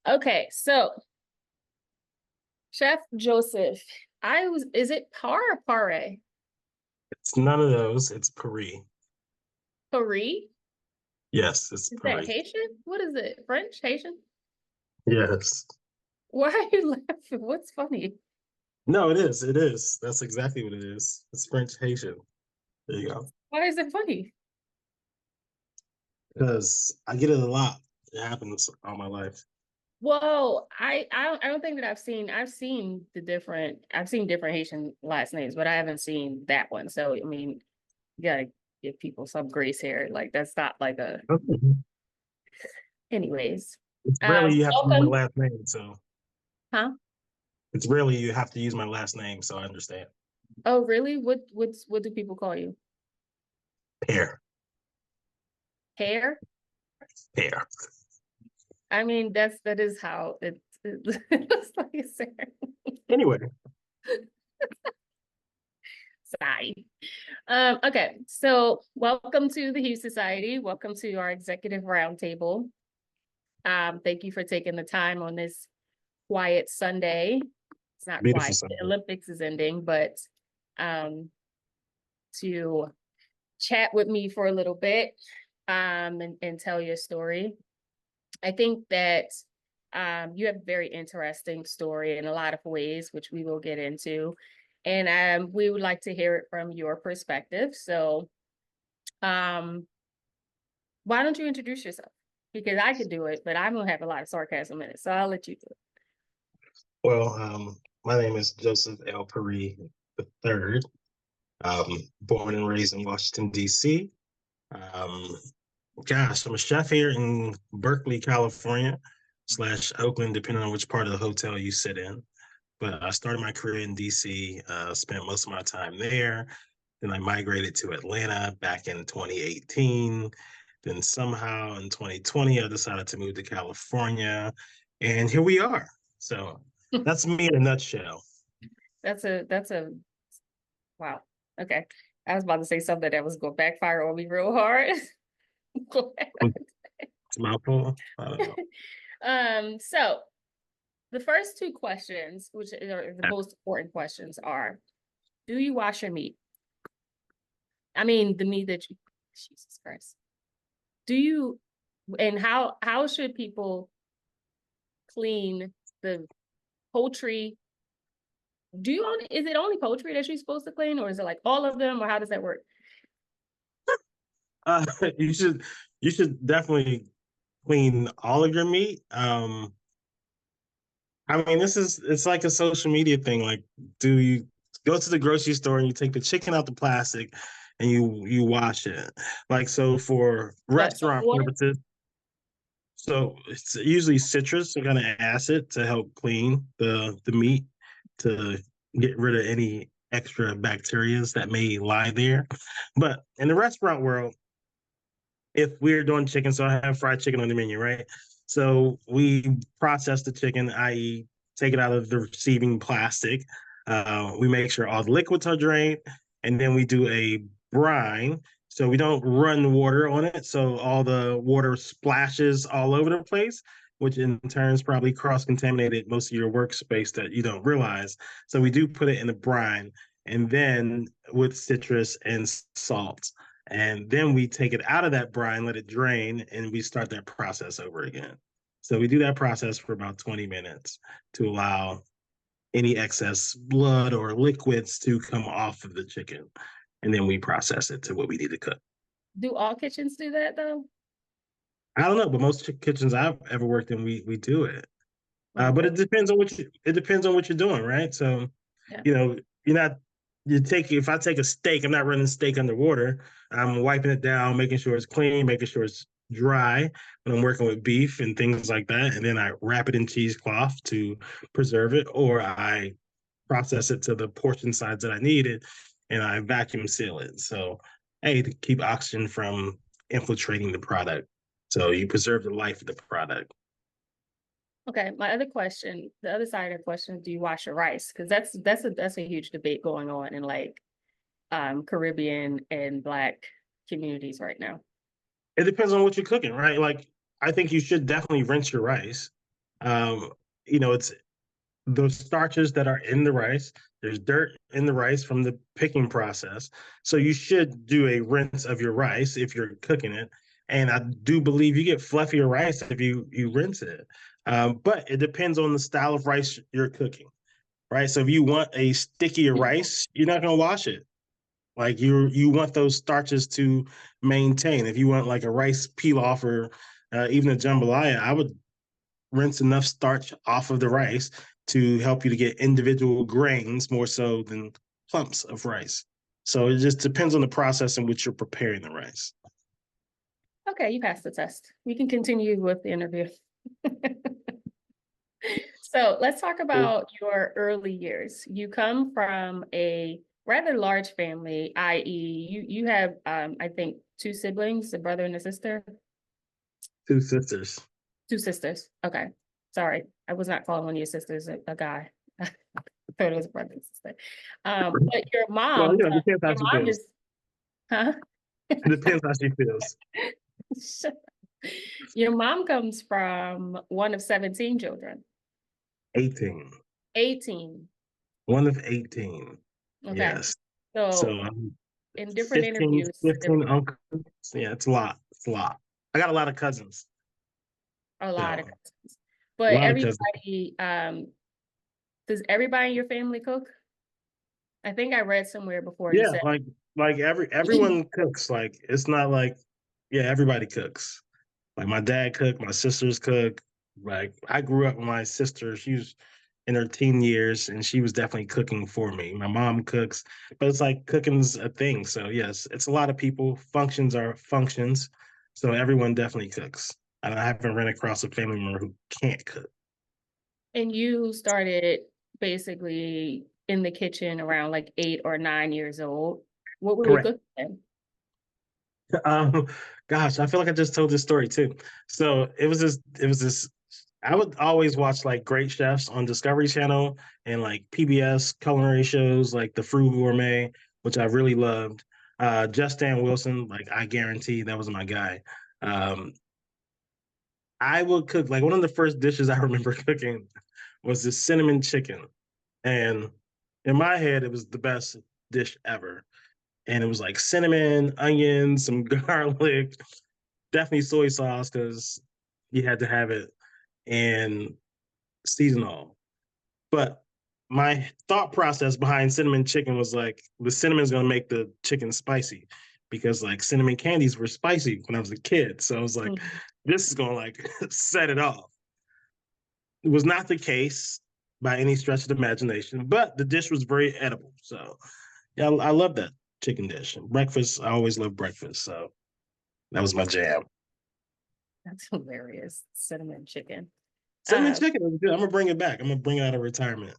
Okay, so Chef Joseph, is it par or pare? It's none of those. It's Paris. Paris? Yes, it's Is that Paris. Haitian? What is it? French? Haitian? Yes. Why are you laughing? What's funny? No, it is. It is. That's exactly what it is. It's French Haitian. There you go. Why is it funny? Because I get it a lot. It happens all my life. Whoa, I don't think that I've seen different Haitian last names, but I haven't seen that one. So I mean, you gotta give people some grace here. Like that's not like a Okay. anyways. It's rarely you have to use my Welcome. last name, so Huh? it's rarely you have to use my last name, so I understand. Oh, really? What do people call you? Pair. Hair? Pair. I mean, that is how it's like it's there. Anyway, Sorry. Okay, so welcome to the Hughes Society. Welcome to our executive roundtable. Thank you for taking the time on this quiet Sunday. It's not beautiful quiet. The Sunday. Olympics is ending, but um, to chat with me for a little bit and tell your story. I think that you have a very interesting story in a lot of ways, which we will get into. And we would like to hear it from your perspective. So, um, why don't you introduce yourself? Because I could do it, but I'm going to have a lot of sarcasm in it. So I'll let you do it. Well, my name is Joseph L. Paris the third. Born and raised in Washington, D.C. Um, Gosh, I'm a chef here in Berkeley, California, slash Oakland, depending on which part of the hotel you sit in. But I started my career in DC, spent most of my time there. Then I migrated to Atlanta back in 2018. Then somehow in 2020, I decided to move to California. And here we are. So that's me in a nutshell. That's a wow. Okay. I was about to say something that was going to backfire on me real hard. It's a mouthful. I don't know. So the first two questions, which are the most important questions, are: do you wash your meat? I mean, the meat that you, Jesus Christ. Do you, and how should people clean the poultry? Do you only, is it only poultry that you're supposed to clean, or is it like all of them, or how does that work? Uh, you should you should definitely clean all of your meat. I mean, it's like a social media thing. Like, do you go to the grocery store and you take the chicken out the plastic and you wash it? Like, so for What, soap restaurant water? purposes, so it's usually citrus, some kind of acid to help clean the meat to get rid of any extra bacterias that may lie there. But in the restaurant world, if we're doing chicken, so I have fried chicken on the menu, right? So we process the chicken, i.e., take it out of the receiving plastic. We make sure all the liquids are drained, and then we do a brine. So we don't run water on it, so all the water splashes all over the place, which in turn is probably cross contaminated most of your workspace that you don't realize. So we do put it in the brine, and then with citrus and salt. And then we take it out of that brine, let it drain, and we start that process over again. So we do that process for about 20 minutes to allow any excess blood or liquids to come off of the chicken. And then we process it to what we need to cook. Do all kitchens do that though? I don't know, but most kitchens I've ever worked in, we do it. But Okay. it depends on what you're doing, right? So, Yeah. you know, you're not you take if I take a steak, I'm not running steak underwater. I'm wiping it down, making sure it's clean, making sure it's dry when I'm working with beef and things like that. And then I wrap it in cheesecloth to preserve it, or I process it to the portion size that I needed and I vacuum seal it. So, hey, to keep oxygen from infiltrating the product. So you preserve the life of the product. Okay. My other question, the other side of the question, do you wash your rice? Because that's a huge debate going on in like Caribbean and Black communities right now. It depends on what you're cooking, right? Like, I think you should definitely rinse your rice. Um, it's those starches that are in the rice. There's dirt in the rice from the picking process. So you should do a rinse of your rice if you're cooking it. And I do believe you get fluffier rice if you rinse it. But it depends on the style of rice you're cooking, right? So if you want a stickier rice, you're not gonna wash it. Like you want those starches to maintain. If you want like a rice pilaf or even a jambalaya, I would rinse enough starch off of the rice to help you to get individual grains more so than clumps of rice. So it just depends on the process in which you're preparing the rice. Okay, you passed the test. We can continue with the interview. So let's talk about your early years. You come from a rather large family, i.e., you have I think two siblings, a brother and a sister. Two sisters. Two sisters. Okay. Sorry. I was not calling one of your sisters a guy. I thought it was a brother and sister. But Well, it depends how your she mom feels. is, huh? It depends how she feels. Your mom comes from one of 17 children. 18. 18. One of 18. Okay. Yes. So So in different 15, interviews, 15 uncles. Yeah, it's a lot. It's a lot. I got a lot of cousins. a lot of So cousins. a But lot of cousins. does everybody in your family cook? I think I read somewhere before you Yeah, said. like everyone cooks. Like it's not like yeah, everybody cooks. Like my dad cooked, my sisters cook. Like I grew up with my sister. She was in her teen years and she was definitely cooking for me. My mom cooks, but it's like cooking's a thing. So yes, it's a lot of people. Functions are functions. So everyone definitely cooks. And I haven't run across a family member who can't cook. And you started basically in the kitchen around like 8 or 9 years old. What were you Correct. cooking? Um, gosh, I feel like I just told this story too. So it was this I would always watch like great chefs on Discovery Channel and like PBS culinary shows like The Fruit Gourmet, which I really loved. Justin Wilson, like I guarantee that was my guy. Um, I would cook like one of the first dishes I remember cooking was this cinnamon chicken. And in my head, it was the best dish ever. And it was like cinnamon, onions, some garlic, definitely soy sauce because you had to have it, and seasonal. But my thought process behind cinnamon chicken was like the cinnamon is going to make the chicken spicy because like cinnamon candies were spicy when I was a kid. So I was like, Mhm. this is going to like set it off. It was not the case by any stretch of the imagination, but the dish was very edible. So yeah, I love that chicken dish. Breakfast, I always love breakfast. So that was my jam. That's hilarious. Cinnamon chicken. Cinnamon Um, chicken is good. I'm gonna bring it back. I'm gonna bring it out of retirement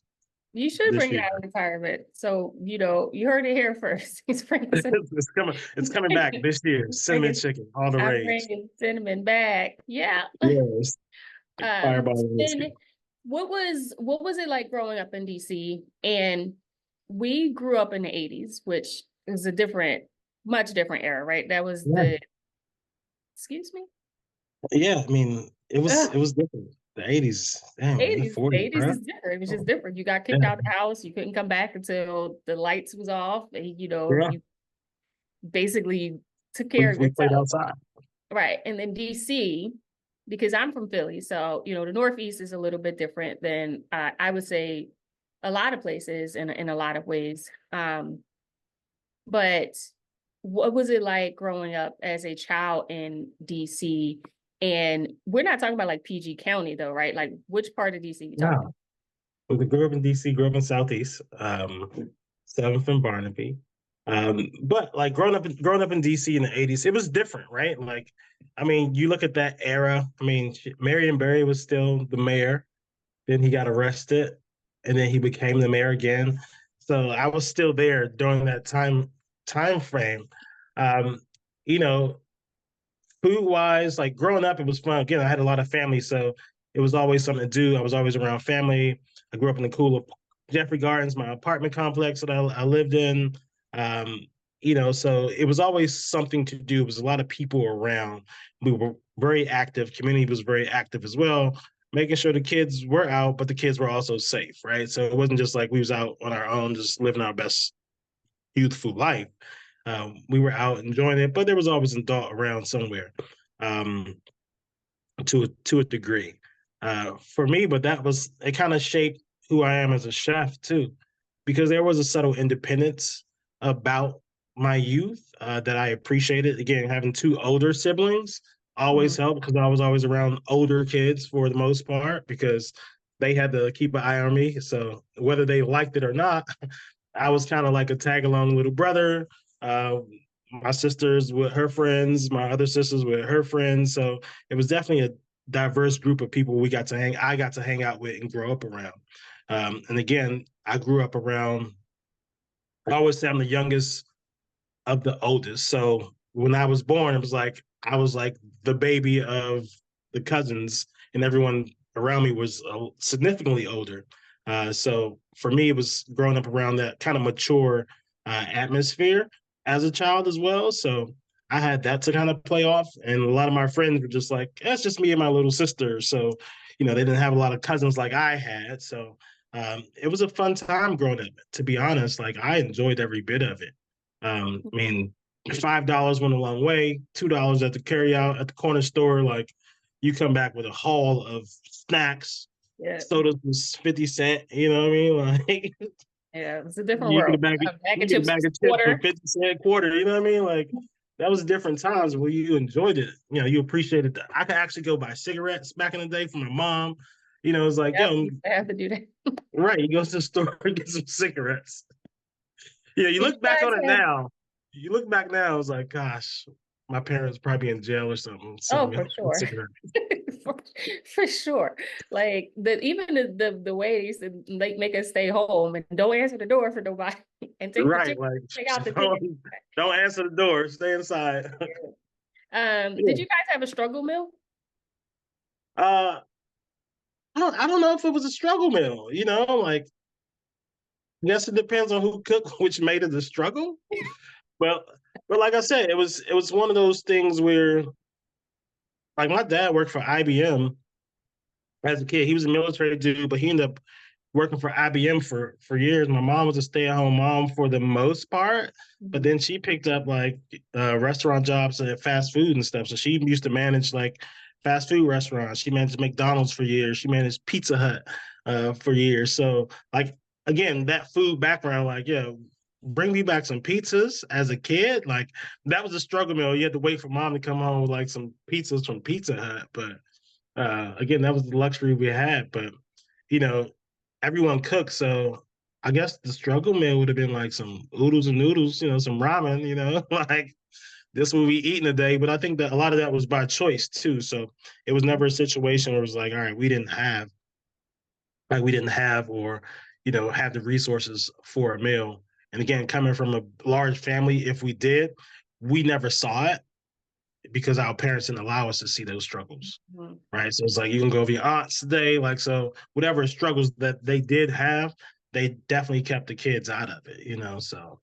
you should this bring it year. out of retirement. So, you heard it here first. He's bringing cinnamon. It's coming. It's coming back this year. Cinnamon bringing, chicken, all the I'm rage. bringing cinnamon back. Yeah. Yes, fireball Then whiskey. what was it like growing up in DC? And we grew up in the 80s, which is a much different era, right? That was Yeah, excuse me? yeah. I mean, it was Ugh, it was different. The '80s, damn, in the 80s. The '40s, 80s bro. is different. It was just Oh, different. You got yeah, kicked out of the house. You couldn't come back until the lights was off. And, yeah. you basically took We care of we played yourself. outside. Right. And then DC, because I'm from Philly, so the Northeast is a little bit different than I would say a lot of places in a lot of ways. But what was it like growing up as a child in DC? And we're not talking about like PG County though, right? Like which part of DC you Yeah, talking? we grew up in DC, grew up in Southeast, 7th and Barnaby. But like growing up in DC in the '80s, it was different, right? Like, I mean, you look at that era. I mean, Marion Barry was still the mayor. Then he got arrested, and then he became the mayor again. So I was still there during that time frame. Um, you know, food wise, like growing up, it was fun. Again, I had a lot of family, so it was always something to do. I was always around family. I grew up in the cool of Jeffrey Gardens, my apartment complex that I lived in. Um, so it was always something to do. It was a lot of people around. We were very active. Community was very active as well. making sure the kids were out, but the kids were also safe, right? So it wasn't just like we was out on our own, just living our best youthful life. We were out enjoying it, but there was always an adult around somewhere, um, to a degree. For me, but that was it. Kind of shaped who I am as a chef too, because there was a subtle independence about my youth that I appreciated. Again, having two older siblings always Mhm. helped because I was always around older kids for the most part because they had to keep an eye on me. So whether they liked it or not, I was kind of like a tag along little brother. Uh, my sisters with her friends, my other sisters with her friends. So it was definitely a diverse group of people I got to hang out with and grow up around. And again, I grew up around, I always say I'm the youngest of the oldest. So when I was born, it was like I was like the baby of the cousins, and everyone around me was significantly older. So for me, it was growing up around that kind of mature atmosphere as a child as well. So I had that to kind of play off, and a lot of my friends were just like, "That's just me and my little sister." So they didn't have a lot of cousins like I had. So it was a fun time growing up. To be honest, like I enjoyed every bit of it. I mean, $5 went a long way. $2 at the carryout at the corner store, like you come back with a haul of snacks. Yeah, Sodas was 50 cents. You know what I mean? Like yeah, it's a different you get a world. bag of A bag you of get a chips bag was of a chips for quarter. 50 cent quarter. You know what I mean? Like that was different times where you enjoyed it. You appreciated that. I could actually go buy cigarettes back in the day from my mom. It's like, Yep, yo, you have to do that. right, you go to the store and get some cigarettes. Yeah, you Did you look back on it guys have? now. You look back now, it's like, gosh, my parents probably in jail or something, Oh, selling me for a sure. cigarette. for, for sure. Like even the way they used to like make us stay home and don't answer the door for nobody and take the Right, ticket, like take out the ticket. don't answer the door, stay inside. Did Yeah. you guys have a struggle meal? Uh, I don't know if it was a struggle meal. Like I guess it depends on who cooked, which made it a struggle. Well, but like I said, it was one of those things where like my dad worked for IBM as a kid. He was a military dude, but he ended up working for IBM for years. My mom was a stay at home mom for the most part, but Mhm. then she picked up like restaurant jobs at fast food and stuff. So she used to manage like fast food restaurants. She managed McDonald's for years. She managed Pizza Hut for years. So like again, that food background, like yeah. Bring me back some pizzas as a kid. Like that was a struggle meal. You had to wait for mom to come home with like some pizzas from Pizza Hut. But again, that was the luxury we had. But you know, everyone cooks, so I guess the struggle meal would have been like some oodles and noodles, some ramen, like this will be eaten a day. But I think that a lot of that was by choice too. So it was never a situation where it was like, all right, we didn't have or have the resources for a meal. And again, coming from a large family, if we did, we never saw it because our parents didn't allow us to see those struggles, Mhm. right? So it's like you can go over your aunts today, like so whatever struggles that they did have, they definitely kept the kids out of it. So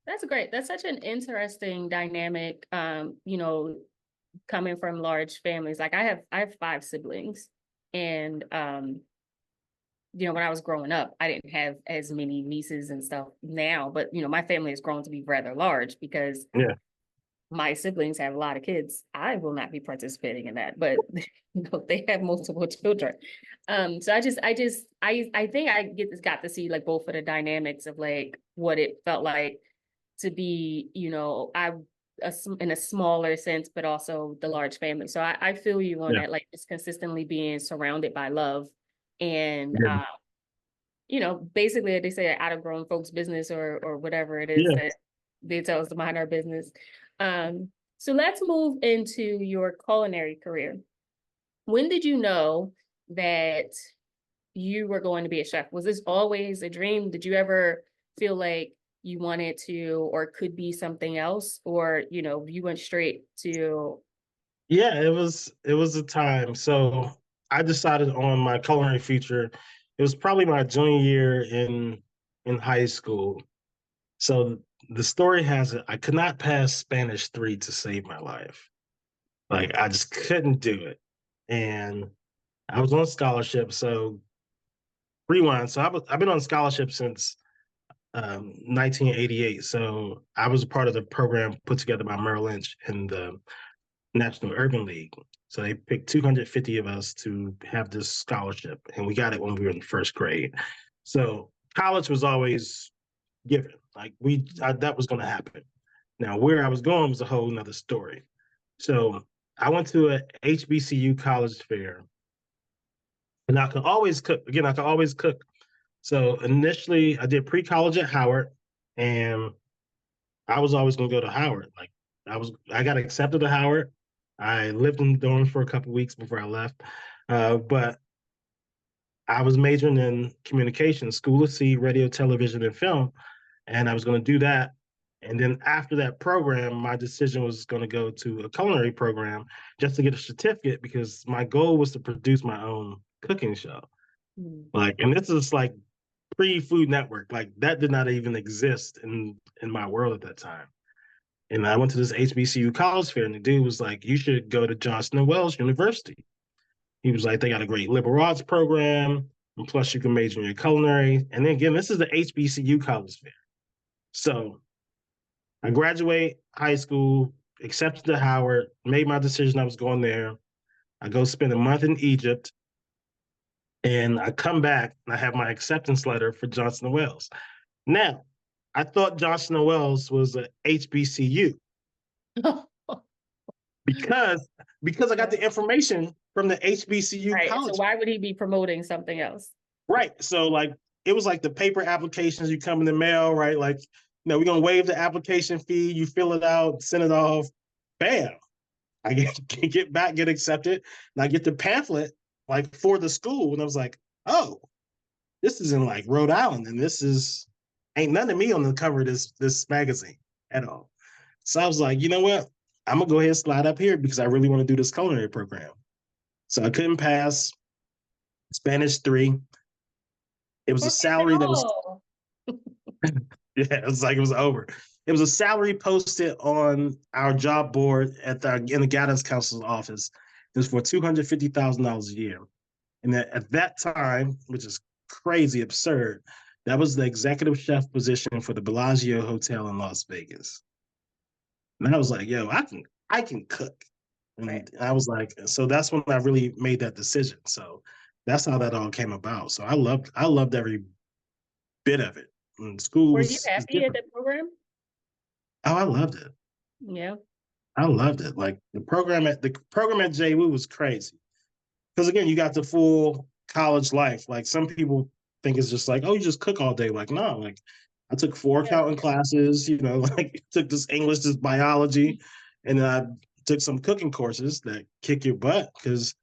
That's great. That's such an interesting dynamic. Coming from large families. Like I have five siblings, and when I was growing up, I didn't have as many nieces and stuff now, but my family has grown to be rather large because yeah, my siblings have a lot of kids. I will not be participating in that, but they have multiple children. So I think I got to see like both of the dynamics of like what it felt like to be, in a smaller sense, but also the large family. So I feel you on yeah, that, like just consistently being surrounded by love and yeah, basically they say out of grown folks' business or whatever it is yeah. that they tell us to mind our business. So let's move into your culinary career. When did you know that you were going to be a chef? Was this always a dream? Did you ever feel like you wanted to or could be something else? Or, you went straight to, Yeah, it was a time. So I decided on my culinary future. It was probably my junior year in high school. So the story has it. I could not pass Spanish 3 to save my life. Like I just couldn't do it. And I was on scholarship. So rewind. So I've been on scholarship since 1988. So I was a part of the program put together by Merrill Lynch and the National Urban League. So they picked 250 of us to have this scholarship, and we got it when we were in first grade. So college was always given. Like that was going to happen. Now where I was going was a whole nother story. So I went to a HBCU college fair, and I could always cook. Again, I could always cook. So initially, I did pre-college at Howard, and I was always going to go to Howard. Like I got accepted to Howard. I lived in the dorms for a couple weeks before I left, but I was majoring in communication, School of C, radio, television, and film, and I was going to do that. And then after that program, my decision was going to go to a culinary program just to get a certificate because my goal was to produce my own cooking show. Like, and this is like pre-Food Network, like that did not even exist in my world at that time. And I went to this HBCU college fair, and the dude was like, "You should go to Johnson and Wales University." He was like, "They got a great liberal arts program, and plus you can major in your culinary." And then again, this is the HBCU college fair. So I graduate high school, accepted to Howard, made my decision I was going there. I go spend a month in Egypt, and I come back and I have my acceptance letter for Johnson and Wales. Now, I thought Johnson and Wales was a HBCU because I got the information from the HBCU Right. So college. why would he be promoting something else? Right. So like it was like the paper applications you come in the mail, right? Like, we're gonna waive the application fee, you fill it out, send it off, bam. I get back, get accepted, and I get the pamphlet like for the school. And I was like, oh, this is in like Rhode Island, and this is ain't none of me on the cover of this magazine at all. So I was like, you know what? I'm gonna go ahead and slide up here because I really want to do this culinary program. So I couldn't pass Spanish 3. It was a salary that was yeah, it was like it was over. It was a salary posted on our job board in the guidance counsel's office. It was for $250,000 a year. And at that time, which is crazy absurd, that was the executive chef position for the Bellagio Hotel in Las Vegas. And I was like, yo, I can cook. And Right. I was like, so that's when I really made that decision. So that's how that all came about. So I loved every bit of it. And school Were you was happy at different. the program? Oh, I loved it. Yeah. I loved it. Like the program at JWU was crazy. Because again, you got the full college life. Like some people think it's just like, oh, you just cook all day. Like, no, like I took 4 Yeah. accounting classes, like took this English, this biology, and then I took some cooking courses that kick your butt. Because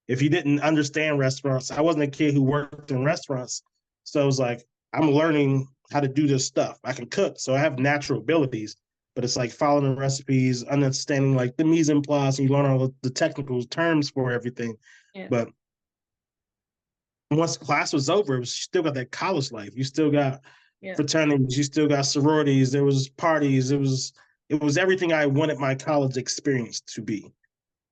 if you didn't understand restaurants, I wasn't a kid who worked in restaurants. So it was like, I'm learning how to do this stuff. I can cook, so I have natural abilities, but it's like following the recipes, understanding like the mise en place, and you learn all the technical terms for everything. Yeah. But once class was over, you still got that college life. You still got fraternities, you still got sororities, there was parties, it was everything I wanted my college experience to be.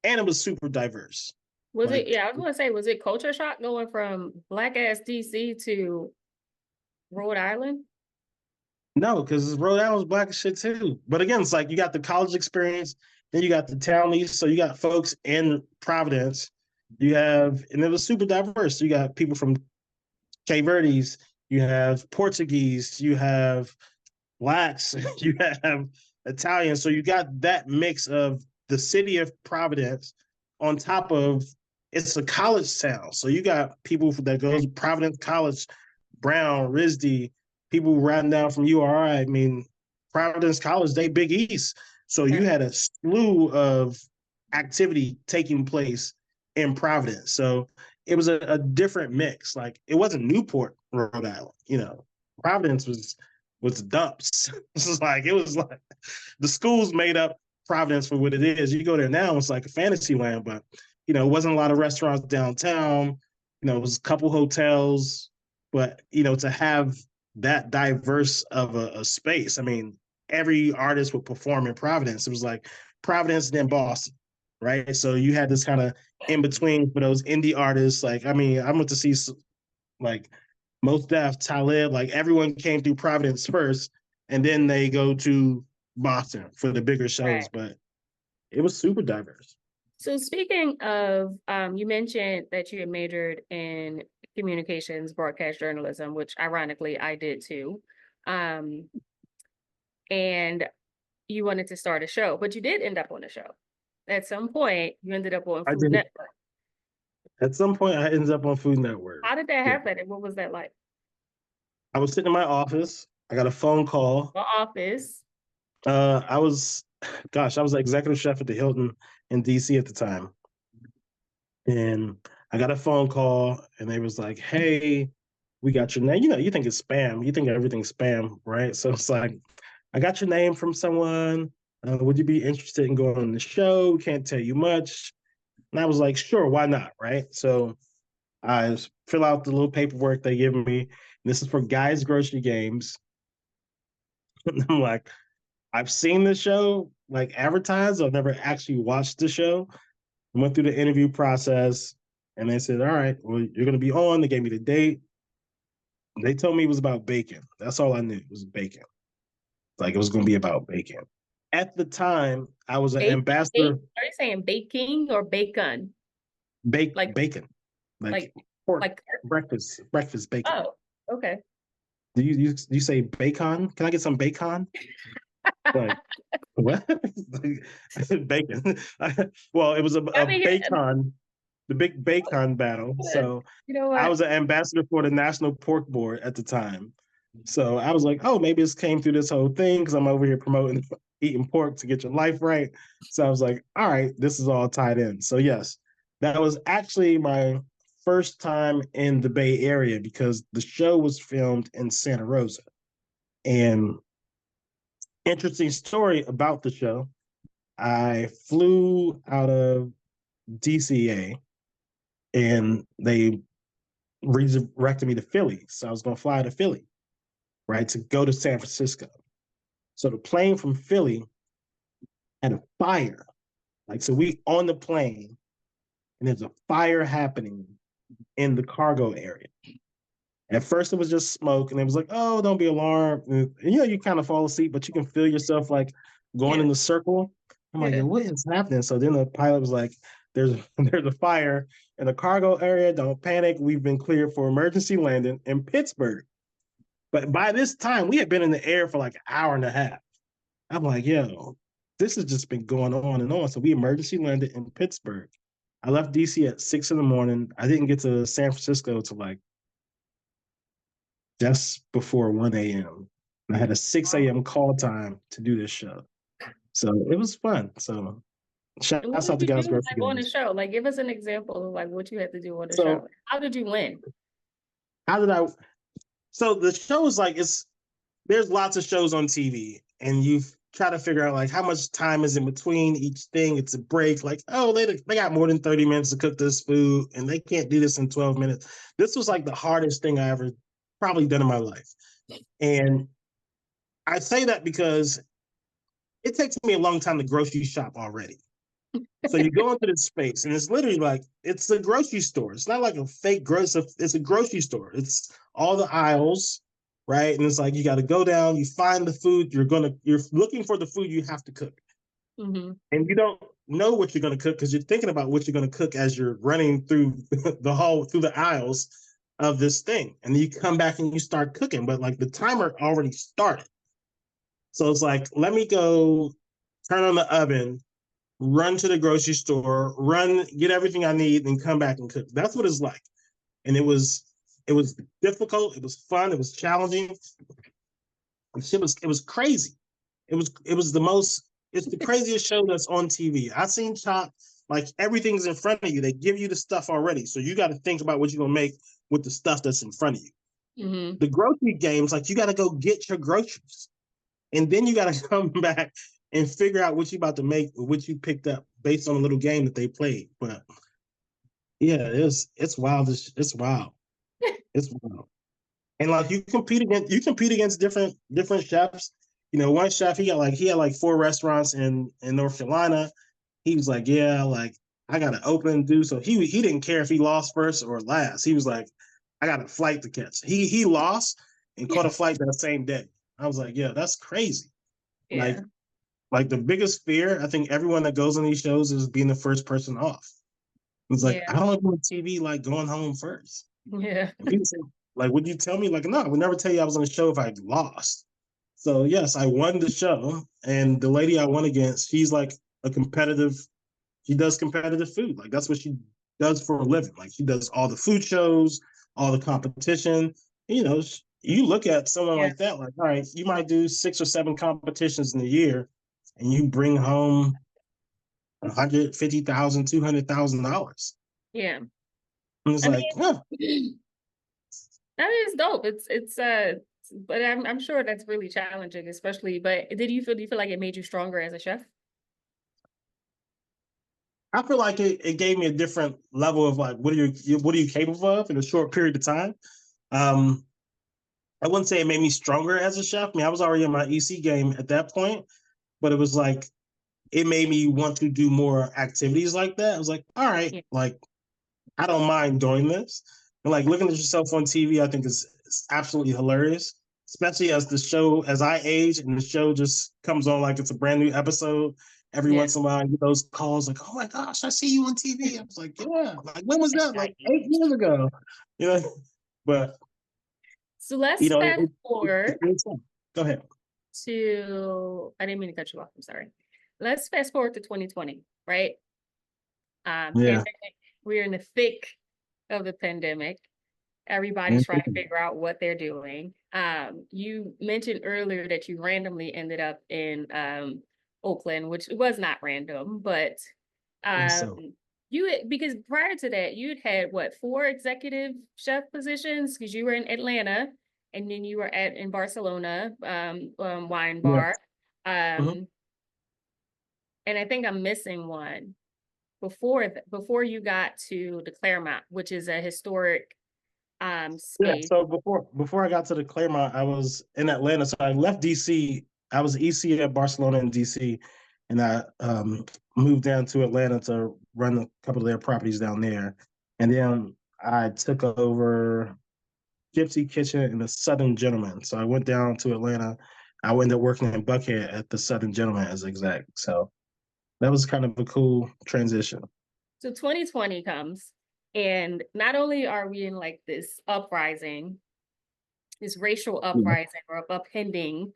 And it was super diverse. Was Like, it, yeah, I was gonna say, was it culture shock going from black ass DC to Rhode Island? no, because Rhode Island's black as shit too. But again, it's like you got the college experience, then you got the townies. So you got folks in Providence. And it was super diverse. You got people from Cape Verdes, you have Portuguese, you have blacks, you have Italians. So you got that mix of the city of Providence on top of it's a college town. So you got people that goes to Providence College, Brown, RISD, people riding down from URI. I mean, Providence College, they Big East. So you had a slew of activity taking place in Providence. So it was a different mix. Like it wasn't Newport, Rhode Island. Providence was dumps. it was like the schools made up Providence for what it is. You go there now, it's like a fantasy land, but it wasn't a lot of restaurants downtown. It was a couple hotels, but to have that diverse of a space. I mean, every artist would perform in Providence. It was like Providence and then Boston, right? So you had this kind of in between for those indie artists. Like, I mean, I went to see like Most Def, Talib, like everyone came through Providence first, and then they go to Boston for the bigger shows. Right. But it was super diverse. So speaking of, you mentioned that you had majored in communications, broadcast journalism, which ironically I did too. Um, and you wanted to start a show, but you did end up on a show. At some point, you ended up on I Food did. Network. At some point, I ended up on Food Network. How did that Yeah. happen, and what was that like? I was sitting in my office. I got a phone call. The office. I was, gosh, I was the executive chef at the Hilton in DC at the time. And I got a phone call and they was like, hey, we got your name. You know, you think it's spam. You think everything's spam, right? So it's like, I got your name from someone. Would you be interested in going on the show? We can't tell you much. And I was like, sure, why not? Right. So I fill out the little paperwork they give me. This is for Guys Grocery Games. And I'm like, I've seen the show like advertised. I've never actually watched the show. I went through the interview process and they said, all right, well, you're going to be on. They gave me the date. They told me it was about bacon. That's all I knew. It was bacon. Like it was going to be about bacon. At the time, I was an ambassador. Are you saying baking or bacon? Like, Bacon, like like, pork like, breakfast bacon. oh, okay. Do you say bacon? Can I get some bacon? Like what? I said bacon. Well, it was I a mean, bacon, the big bacon battle. So you know I what? was an ambassador for the National Pork Board at the time. So I was like, oh, maybe it's came through this whole thing because I'm over here promoting eating pork to get your life right. So I was like, all right, this is all tied in. So yes, that was actually my first time in the Bay Area because the show was filmed in Santa Rosa. And interesting story about the show. I flew out of DCA and they redirected me to Philly. So I was going to fly to Philly, right, to go to San Francisco. So the plane from Philly had a fire. Like, so we on the plane and there's a fire happening in the cargo area. At first it was just smoke and it was like, oh, don't be alarmed. And, you know, you kind of fall asleep, but you can feel yourself like going Yeah, in the circle. I'm like, yeah. what is happening? So then the pilot was like, there's a fire in the cargo area. Don't panic. We've been cleared for emergency landing in Pittsburgh. But by this time, we had been in the air for like an hour and a half. I'm like, yo, this has just been going on and on. So we emergency landed in Pittsburgh. I left DC at 6 in the morning. I didn't get to San Francisco till like just before 1 a.m. I had a 6 a.m. call time to do this show. So it was fun. So And what shouts did out to you Guys do Grocery like on the Games. show? Like, give us an example of like what you had to do on the show. So How did you win? how did I so the show is like it's there's lots of shows on TV and you try to figure out like how much time is in between each thing. It's a break. Like, oh, they got more than 30 minutes to cook this food and they can't do this in 12 minutes. This was like the hardest thing I ever probably done in my life. And I say that because it takes me a long time to grocery shop already. So you go into this space and it's literally like it's a grocery store. It's not like a fake grocery. It's a grocery store. It's all the aisles, right? And it's like you got to go down. You find the food. You're looking for the food you have to cook, and you don't know what you're gonna cook because you're thinking about what you're gonna cook as you're running through the hall through the aisles of this thing, and then you come back and you start cooking. But like the timer already started, so it's like let me go turn on the oven, run to the grocery store, run, get everything I need, and come back and cook. That's what it's like. And it was difficult, it was fun, it was challenging. It was crazy. It was the most it's the craziest show that's on TV. I've seen Chop, like everything's in front of you. They give you the stuff already. So you got to think about what you're gonna make with the stuff that's in front of you. Mm-hmm. The grocery games, like you got to go get your groceries. And then you got to come back and figure out what you about to make, what you picked up based on a little game that they played. But yeah, it's wild. It's wild. It's wild. And like you compete against different chefs. You know, one chef he had like 4 restaurants in North Carolina. He was like, yeah, like I got to open and do. So he didn't care if he lost first or last. He was like, I got a flight to catch. He lost and caught a flight that same day. I was like, yeah, that's crazy. Yeah. Like the biggest fear I think everyone that goes on these shows is being the first person off. It's like I Yeah. don't want TV like going home first. Yeah. And people say, like, would you tell me? Like, no, I would never tell you I was on the show if I lost. So yes, I won the show, and the lady I won against, she's like a competitive. She does competitive food. Like that's what she does for a living. Like she does all the food shows, all the competition. You know, you look at someone Yeah. like that, like, all right, you might do 6 or 7 competitions in a year, and you bring home 150,000, $200,000. Yeah. And it's I like, huh. mean, that is dope. But I'm sure that's really challenging, especially. But do you feel like it made you stronger as a chef? I feel like it gave me a different level of like what are you capable of in a short period of time. Um, I wouldn't say it made me stronger as a chef. I mean, I was already in my EC game at that point, but it was like it made me want to do more activities like that. I was like, all right, Yeah. like I don't mind doing this. And like looking at yourself on TV, I think is absolutely hilarious, especially as I age and the show just comes on like it's a brand new episode. Every Yeah. once in a while, I get those calls like, "Oh my gosh, I see you on TV." I was like, "Yeah, like when was As that? I Like 8 years aged. ago." You know, but So you let's know, fast forward it makes sense. Go ahead. I didn't mean to cut you off. I'm sorry. Let's fast forward to 2020, right? Yeah. Pandemic. We're in the thick of the pandemic. Everybody's trying to Mhm. figure out what they're doing. You mentioned earlier that you randomly ended up in Oakland, which was not random, but um, So because prior to that, you'd had what, 4 executive chef positions? Because you were in Atlanta, and then you were in Barcelona, wine yeah. bar, Mhm. and I think I'm missing one before you got to the Claremont, which is a historic Yeah. space. So before I got to the Claremont, I was in Atlanta. So I left DC. I was EC at Barcelona and DC, and I moved down to Atlanta to run a couple of their properties down there. And then I took over Gypsy Kitchen and the Southern Gentleman. So I went down to Atlanta. I ended up working in Buckhead at the Southern Gentleman as exact. So that was kind of a cool transition. So 2020 comes, and not only are we in like this uprising, this racial Yeah. uprising or upending,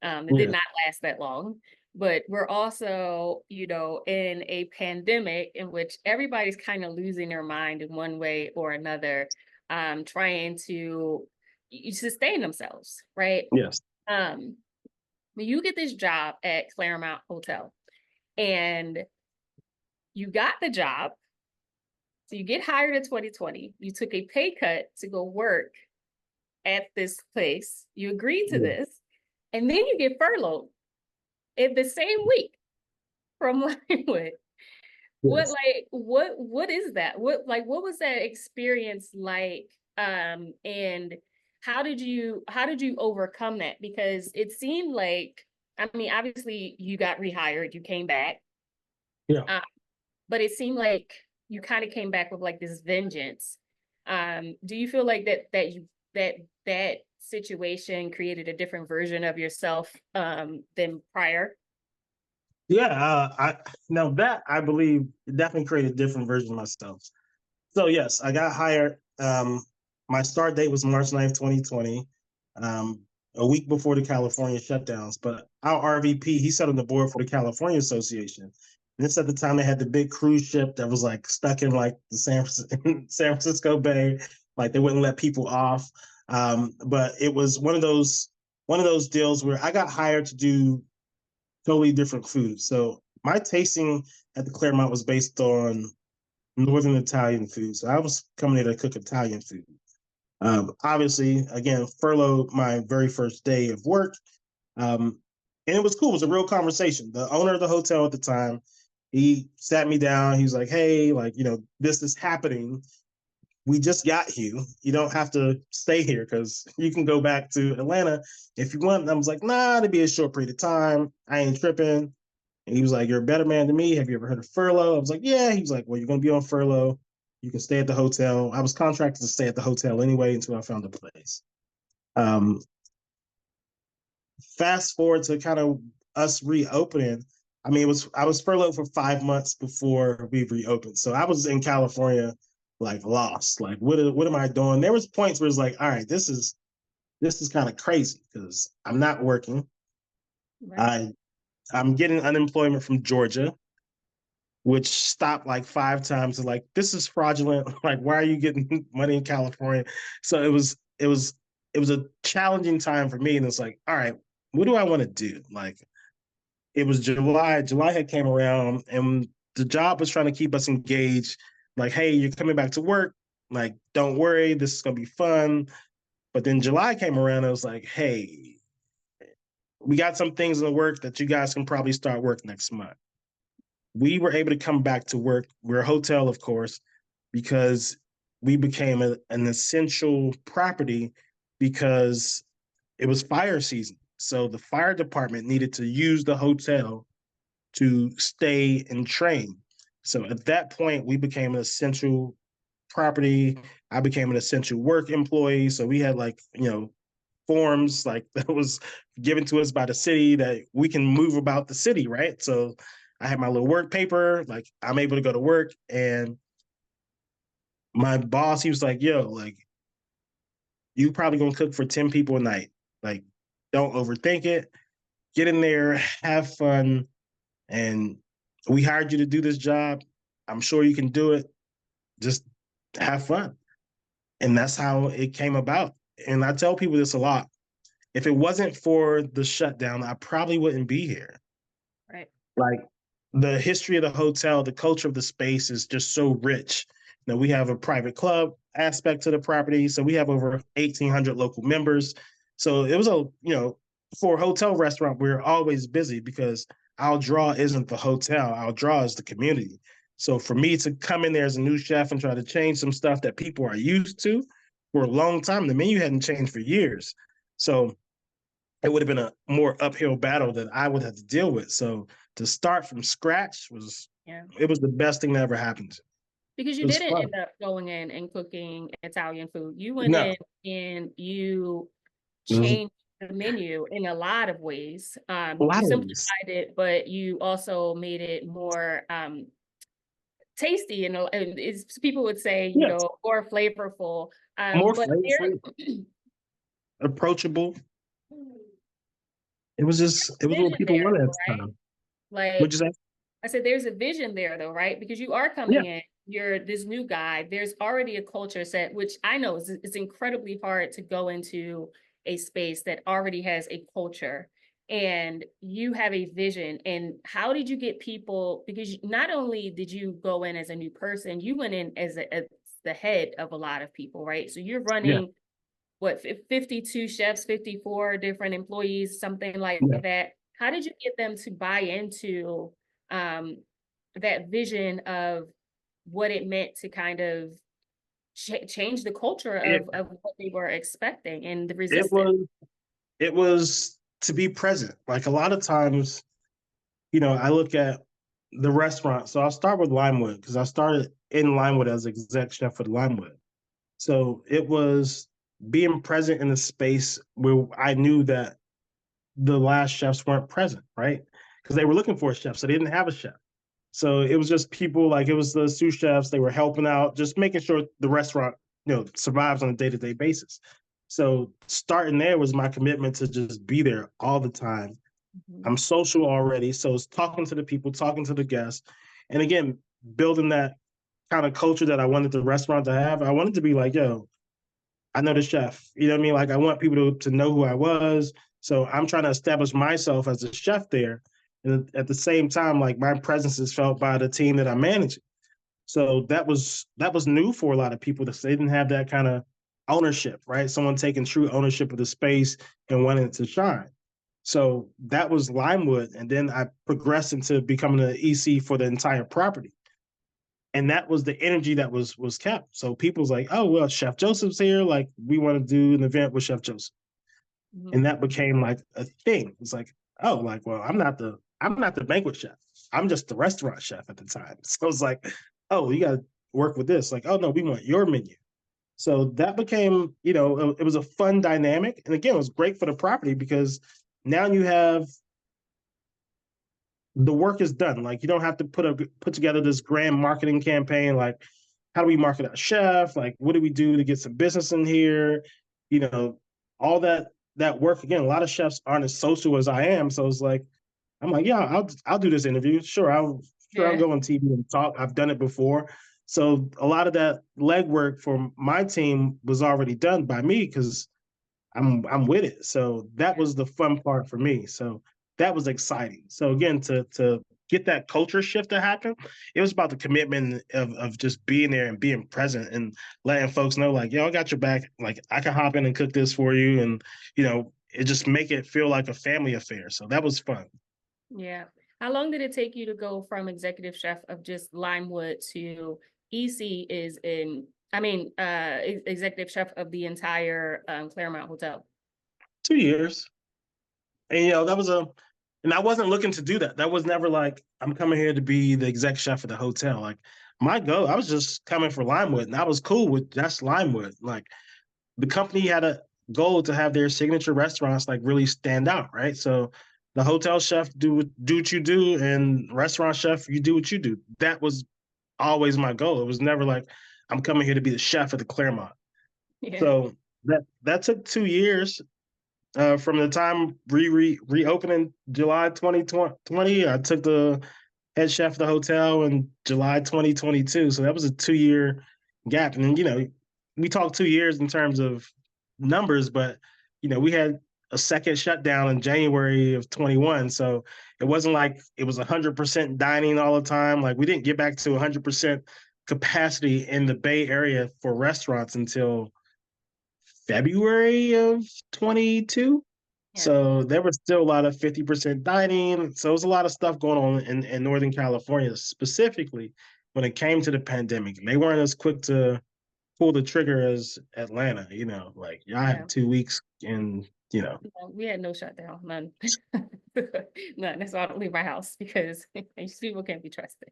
it did Yeah. not last that long, but we're also, in a pandemic in which everybody's kind of losing their mind in one way or another, trying to sustain themselves, right? Yes. Um, you get this job at Claremont Hotel, and you got the job. So you get hired in 2020. You took a pay cut to go work at this place. You agreed to Yeah. this, and then you get furloughed in the same week from Lymewood. Yes. What is that? What was that experience like? And how did you overcome that? Because it seemed like, I mean, obviously you got rehired, you came back, Yeah. uh, but it seemed like you kind of came back with like this vengeance. Do you feel like that situation created a different version of yourself than prior? Yeah, I now that I believe it definitely created a different version of myself. So yes, I got hired. My start date was March 9th, 2020, a week before the California shutdowns. But our RVP, he sat on the board for the California Association. And this at the time they had the big cruise ship that was like stuck in like the San Francisco Bay, like they wouldn't let people off. But it was one of those deals where I got hired to do totally different food. So my tasting at the Claremont was based on Northern Italian food. So I was coming here to cook Italian food. Obviously, again, furloughed my very first day of work. And it was cool. It was a real conversation. The owner of the hotel at the time, he sat me down. He was like, hey, like, this is happening. We just got you. You don't have to stay here because you can go back to Atlanta if you want. And I was like, nah, it'll be a short period of time. I ain't tripping. And he was like, "You're a better man than me. Have you ever heard of furlough?" I was like, "Yeah." He was like, "Well, you're going to be on furlough. You can stay at the hotel." I was contracted to stay at the hotel anyway until I found a place. Um, Fast forward to kind of us reopening. I mean, I was furloughed for 5 months before we reopened. So I was in California, like lost. Like, what am I doing? There was points where it's like, all right, this is kind of crazy because I'm not working. Right. I I'm getting unemployment from Georgia, which stopped like 5 times. Like, this is fraudulent. Like, why are you getting money in California? So it was a challenging time for me. And it's like, all right, what do I want to do? Like, it was July. July had came around, and the job was trying to keep us engaged. Like, hey, you're coming back to work. Like, don't worry, this is gonna be fun. But then July came around, and it was like, hey, we got some things in the work that you guys can probably start work next month. We were able to come back to work. We're a hotel, of course, because we became an essential property because it was fire season. So the fire department needed to use the hotel to stay and train. So at that point, we became an essential property. I became an essential work employee. So we had like, forms like that was given to us by the city that we can move about the city, right? So I had my little work paper, like I'm able to go to work. And my boss, he was like, yo, like, you probably gonna cook for 10 people a night. Like, don't overthink it. Get in there, have fun. And we hired you to do this job. I'm sure you can do it. Just have fun. And that's how it came about. And I tell people this a lot. If it wasn't for the shutdown, I probably wouldn't be here. Right. Like, the history of the hotel, the culture of the space is just so rich. We have a private club aspect to the property. So we have over 1,800 local members. So it was for a hotel restaurant, we're always busy because our draw isn't the hotel, our draw is the community. So for me to come in there as a new chef and try to change some stuff that people are used to for a long time, the menu hadn't changed for years. So it would have been a more uphill battle that I would have to deal with. So to start from scratch Yeah. it was the best thing that ever happened. Because It you was didn't fun. end up going in and cooking Italian food. You went No, in and you it was changed the menu in a lot of ways. a You lot of ways. simplified it, but you also made it more tasty, and it's, people would say, Yes, more flavorful. more But there, flavorful, approachable. It was what vision people there wanted at though, the right? time. What'd Like, you say? I said, there's a vision there though, right? Because you are Yeah, coming in, you're this new guy. There's already a culture set, which I know is it's incredibly hard to go into a space that already has a culture, and you have a vision. And how did you get people? Because not only did you go in as a new person, you went in as the head of a lot of people, right? So you're yeah, running what, 52 chefs, 54 different employees, something like yeah. that. How did you get them to buy into um, that vision of what it meant to kind of change the culture It of what they were expecting and the it resistance? was it was to be present. Like, a lot of times, I look at the restaurant. So I'll start with Limewood because I started in Limewood as exec chef for Limewood. So it was being present in a space where I knew that the last chefs weren't present, right? Because they were looking for a chef, so they didn't have a chef. So it was just people, like, it was the sous chefs. They were helping out, just making sure the restaurant, survives on a day-to-day basis. So starting there was my commitment to just be there all the time. Mhm. I'm social already, so it's talking to the people, talking to the guests, and again, building that kind of culture that I wanted the restaurant to have. I wanted to be like, yo, I know the chef. You know what I mean? Like, I want people to know who I was. So I'm trying to establish myself as a chef there. And at the same time, like, my presence is felt by the team that I'm managing. So that was new for a lot of people, that they didn't have that kind of ownership, right? Someone taking true ownership of the space and wanting it to shine. So that was Limewood. And then I progressed into becoming the EC for the entire property. And that was the energy that was kept. So people's like, oh, well, Chef Joseph's here. Like, we want to do an event with Chef Joseph. And Mhm. that became like a thing. It's like, oh, like, well, I'm not the I'm not the banquet chef. I'm just the restaurant chef at the time. So it's like, oh, you got to work with this. Like, oh no, we want your menu. So that became, it was a fun dynamic. And again, it was great for the property because now you have the work is done. Like you don't have to put together this grand marketing campaign. Like, how do we market our chef? Like, what do we do to get some business in here? You know, all that work. Again, a lot of chefs aren't as social as I am. So it's like, I'm like, yeah, I'll do this interview. I'll Yeah. go on TV and talk. I've done it before. So a lot of that legwork for my team was already done by me because I'm with it. So that Yeah. was the fun part for me. So that was exciting. So again, to get that culture shift to happen, it was about the commitment of just being there and being present and letting folks know, like, yo, I got your back. Like I can hop in and cook this for you. And, it just make it feel like a family affair. So that was fun. Yeah. How long did it take you to go from executive chef of just Limewood to EC is in, I mean, executive chef of the entire Claremont Hotel? 2 years. And that was and I wasn't looking to do that. That was never like I'm coming here to be the exec chef of the hotel. Like my goal, I was just coming for Limewood, and I was cool with just Limewood. Like the company had a goal to have their signature restaurants like really stand out, right? So the hotel chef do what you do, and restaurant chef you do what you do. That was always my goal. It was never like I'm coming here to be the chef of the Claremont. Yeah. So that took 2 years. From the time reopening July 2020, I took the head chef of the hotel in July 2022. So that was a 2 year gap. And then, we talked 2 years in terms of numbers, but, we had a second shutdown in January of 21. So it wasn't like it was 100% dining all the time. Like we didn't get back to 100% capacity in the Bay Area for restaurants until February of 22. Yeah. So there was still a lot of 50% dining. So it was a lot of stuff going on in Northern California, specifically when it came to the pandemic. They weren't as quick to pull the trigger as Atlanta, like y'all Yeah. had 2 weeks and, No, we had no shutdown, none. None. That's why I don't leave my house because these people can't be trusted.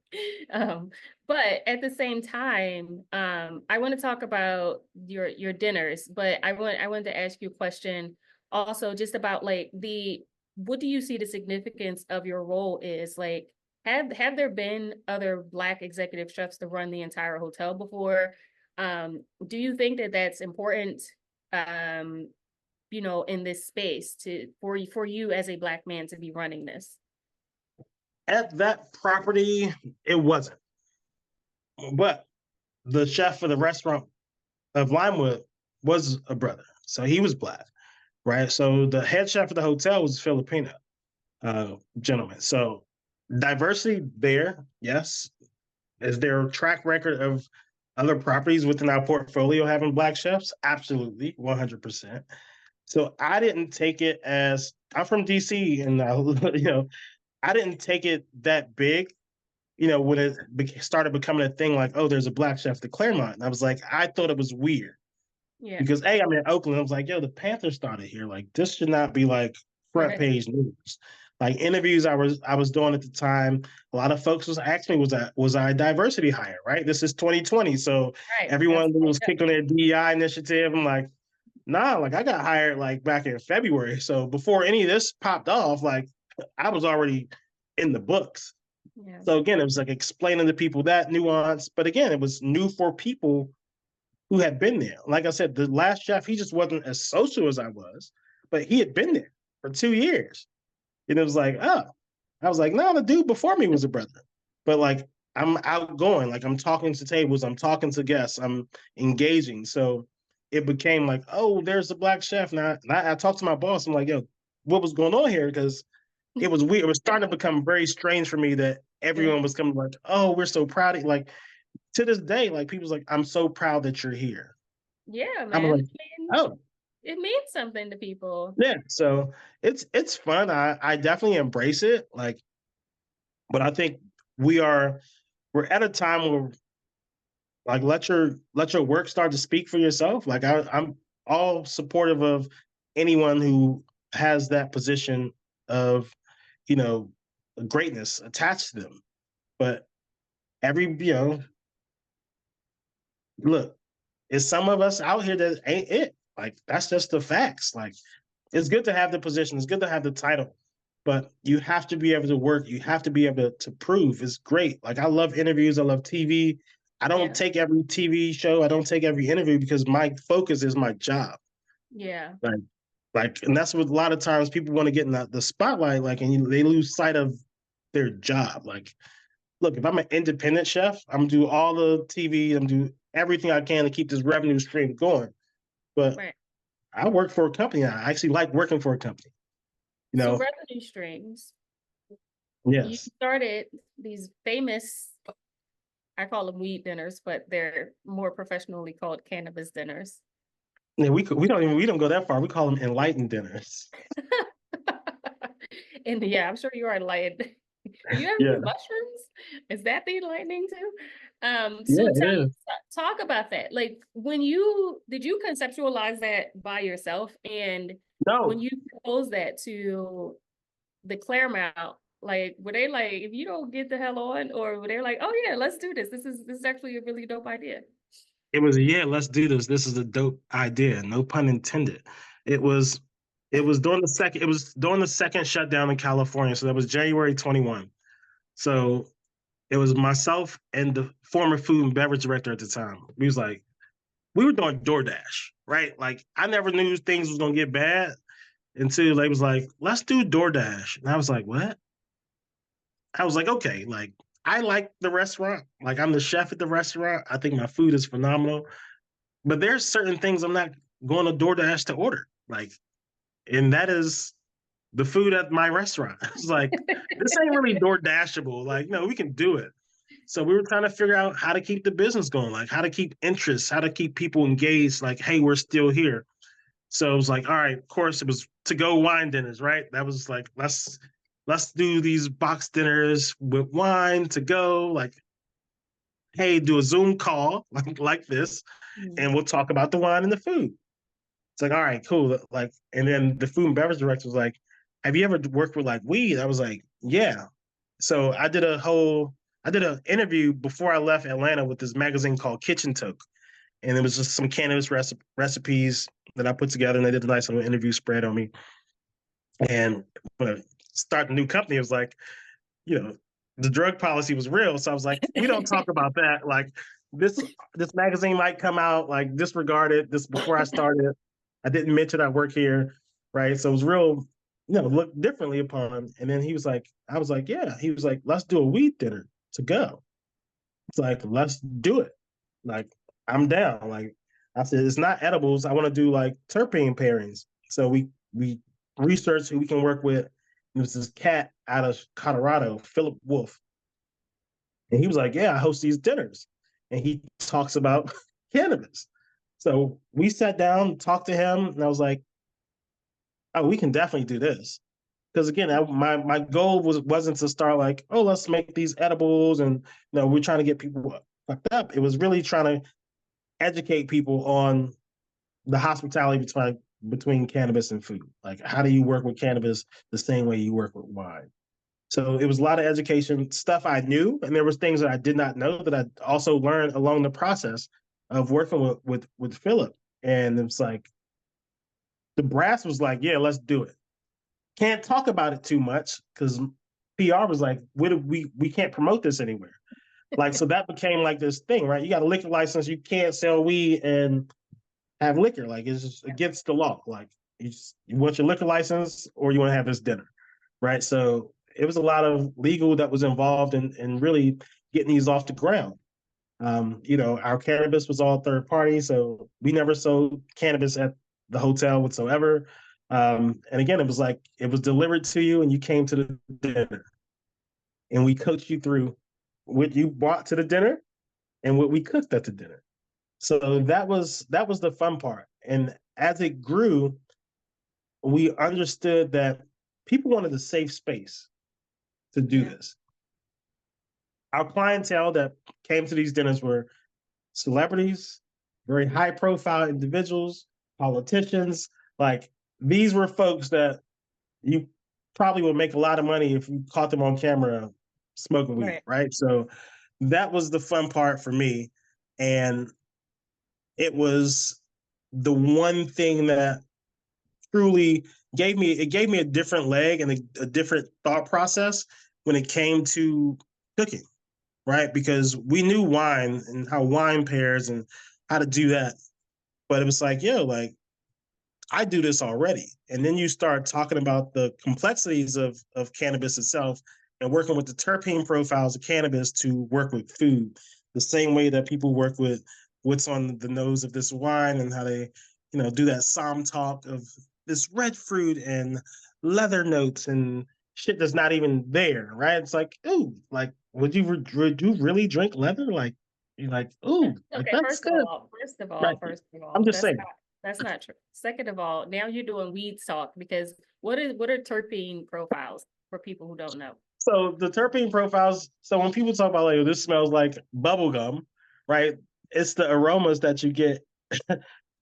Um, but at the same time, I want to talk about your dinners, but I wanted to ask you a question also just about like what do you see the significance of your role is? Like, have there been other Black executive chefs to run the entire hotel before? Do you think that that's important? Um, in this space for you as a Black man to be running this? at that property, it wasn't. But the chef for the restaurant of Limewood was a brother. So he was Black, right? So the head chef of the hotel was Filipino gentleman. So diversity there, yes. Is there a track record of other properties within our portfolio having Black chefs? Absolutely, 100%. So I didn't take it as I'm from DC, and I didn't take it that big. When it started becoming a thing, like, oh, there's a Black chef at Claremont, and I was like, I thought it was weird Yeah. because I'm in Oakland. I was like, yo, the Panthers started here. Like, this should not be like front Right. page news. Like interviews I was doing at the time, a lot of folks was asking me, was I a diversity hire? Right. This is 2020, so Right. everyone was kicking their DEI initiative. I'm like, nah, like I got hired like back in February. So before any of this popped off, like I was already in the books. Yeah. So again, it was like explaining to people that nuance. But again, it was new for people who had been there. Like I said, the last chef, he just wasn't as social as I was, but he had been there for 2 years. And it was like, oh, I was like, no, the dude before me was a brother. But like, I'm outgoing, like I'm talking to tables, I'm talking to guests, I'm engaging. So it became like, oh, there's the Black chef. Now I talked to my boss. I'm like, yo, what was going on here? Because it was weird. It was starting to become very strange for me that Yeah. everyone was coming like, oh, we're so proud of you. Like to this day, like people's like, I'm so proud that you're here. Yeah, I'm man. like, oh, It means something to people. yeah. So it's fun. I definitely embrace it. Like, but I think we're at a time where like let your work start to speak for yourself. Like I'm all supportive of anyone who has that position of, you know, greatness attached to them. But look, it's some of us out here that ain't it. Like, that's just the facts. Like, it's good to have the position, it's good to have the title, but you have to be able to work. You have to be able to prove. It's great. Like, I love interviews. I love TV. I don't take every TV show. I don't take every interview because my focus is my job. Yeah. And that's what a lot of times people want to get in the spotlight, like, and they lose sight of their job. Like, look, if I'm an independent chef, I'm gonna do all the TV, I'm gonna do everything I can to keep this revenue stream going. But Right. I work for a company. I actually like working for a company. So revenue streams. You Yes. started these famous, I call them weed dinners, but they're more professionally called cannabis dinners. Yeah, we don't go that far. We call them enlightened dinners. And yeah, I'm sure you are enlightened. Do you ever Yeah. do mushrooms? Is that the enlightening too? Yeah, So it is. talk about that. Like, did you conceptualize that by yourself? And when No, you proposed that to the Claremont, like, were they like, if you don't get the hell on, or were they like, oh yeah, let's do this. This is actually a really dope idea. it was let's do this. This is a dope idea. No pun intended. It was during the second shutdown in California. So that was January 21. So it was myself and the former food and beverage director at the time. We were doing DoorDash, right? Like, I never knew things was gonna get bad until they was like, let's do DoorDash. And I was like, what? I was like, okay, like, I like the restaurant. Like, I'm the chef at the restaurant. I think my food is phenomenal. But there's certain things I'm not going to DoorDash to order. Like, and that is the food at my restaurant. It's like, this ain't really DoorDashable. Like, no, we can do it. So we were trying to figure out how to keep the business going, like how to keep interest, how to keep people engaged, like, hey, we're still here. So it was like, all right, of course, it was to go wine dinners, right? That was like, let's do these box dinners with wine to go, like, hey, do a Zoom call like this, and we'll talk about the wine and the food. It's like, all right, cool. Like, and then the food and beverage director was like, have you ever worked with like weed? I was like, yeah. So I did an interview before I left Atlanta with this magazine called Kitchen Toke. And it was just some cannabis recipes that I put together, and they did a nice little interview spread on me. And when I started a new company, it was like, the drug policy was real. So I was like, we don't talk about that. Like, this magazine might come out, like, disregarded this before I started. I didn't mention I work here, right? So it was real, looked differently upon. And then I was like, yeah. He was like, let's do a weed dinner to go. It's like, let's do it. Like, I'm down. Like, I said, it's not edibles. I want to do like terpene pairings. So we researched who we can work with. It was this cat out of Colorado, Philip Wolf. And he was like, yeah, I host these dinners. And he talks about cannabis. So we sat down, talked to him, and I was like, oh, we can definitely do this. Because again, my goal wasn't to start like, oh, let's make these edibles and we're trying to get people fucked up. It was really trying to educate people on the hospitality between cannabis and food. Like, how do you work with cannabis the same way you work with wine? So it was a lot of education stuff I knew, and there was things that I did not know that I also learned along the process of working with Philip. And it's like, the brass was like, yeah, let's do it. Can't talk about it too much because PR was like, we can't promote this anywhere. Like, so that became like this thing, right? You got a liquor license, you can't sell weed and have liquor. Like, it's just against the law. Like, you want your liquor license or you want to have this dinner, right? So it was a lot of legal that was involved in really getting these off the ground. Our cannabis was all third party, so we never sold cannabis at the hotel whatsoever. And again, it was like, it was delivered to you and you came to the dinner, and we coached you through what you brought to the dinner and what we cooked at the dinner. So that was the fun part. And as it grew, we understood that people wanted a safe space to do this. Our clientele that came to these dinners were celebrities, very high profile individuals, politicians. Like, these were folks that you probably would make a lot of money if you caught them on camera smoking weed, Right. right? So that was the fun part for me. And it was the one thing that truly gave me a different leg and a different thought process when it came to cooking, right? Because we knew wine and how wine pairs and how to do that. But it was like, yo, like I do this already. And then you start talking about the complexities of cannabis itself and working with the terpene profiles of cannabis to work with food, the same way that people work with what's on the nose of this wine and how they, do that psalm talk of this red fruit and leather notes and shit that's not even there, right? It's like, ooh, like, would you really drink leather? Like, you're like, ooh, like Okay, that's first of good, all, first of right? all, first of I'm all, just saying. that's not true. Second of all, now you're doing weed talk because what are terpene profiles for people who don't know? So the terpene profiles. So when people talk about like, "Oh, this smells like bubble gum," right? It's the aromas that you get